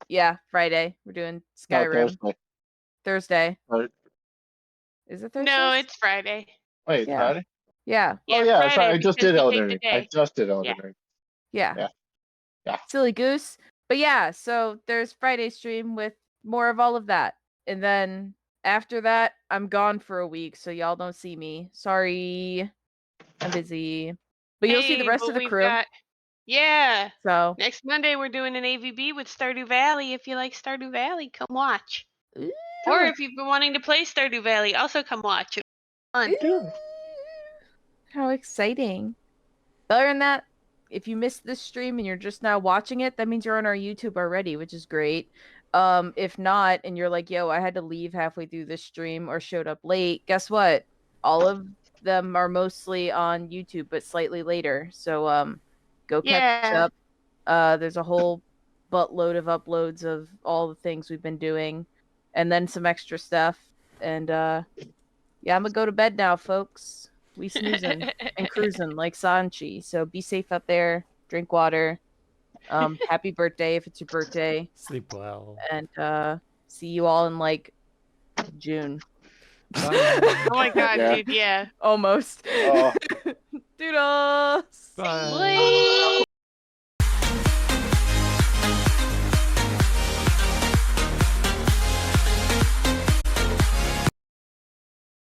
Yeah, Friday. We're doing No, Skyrim. Thursday. Thursday. Right. Is it Thursday? No, it's Friday. Wait, Yeah. Friday? Yeah. Oh yeah, Friday, sorry, I just because did we Elden take the Ring. I day. just did Elden Yeah. Ring. Yeah. Yeah. Silly goose. But yeah, so there's Friday stream with more of all of that. And then after that, I'm gone for a week, so y'all don't see me. Sorry. I'm busy. But you'll see the Hey, rest but of the we've crew. got- Yeah. So Next Monday we're doing an AVB with Stardew Valley. If you like Stardew Valley, come watch. Ooh. Or if you've been wanting to play Stardew Valley, also come watch. It's fun. Ooh. How exciting. Other than that, if you missed this stream and you're just now watching it, that means you're on our YouTube already, which is great. If not, and you're like, yo, I had to leave halfway through this stream or showed up late, guess what? All of them are mostly on YouTube, but slightly later. So go catch Yeah. up. There's a whole buttload of uploads of all the things we've been doing, and then some extra stuff. And yeah, I'm gonna go to bed now, folks. We snoozing and cruising like Sanchi. So be safe out there. Drink water. Happy birthday if it's your birthday. Sleep well. And see you all in like June. Bye. Oh my god, Yeah. dude, yeah. Almost. Oh. Doodles. Bye. Bye.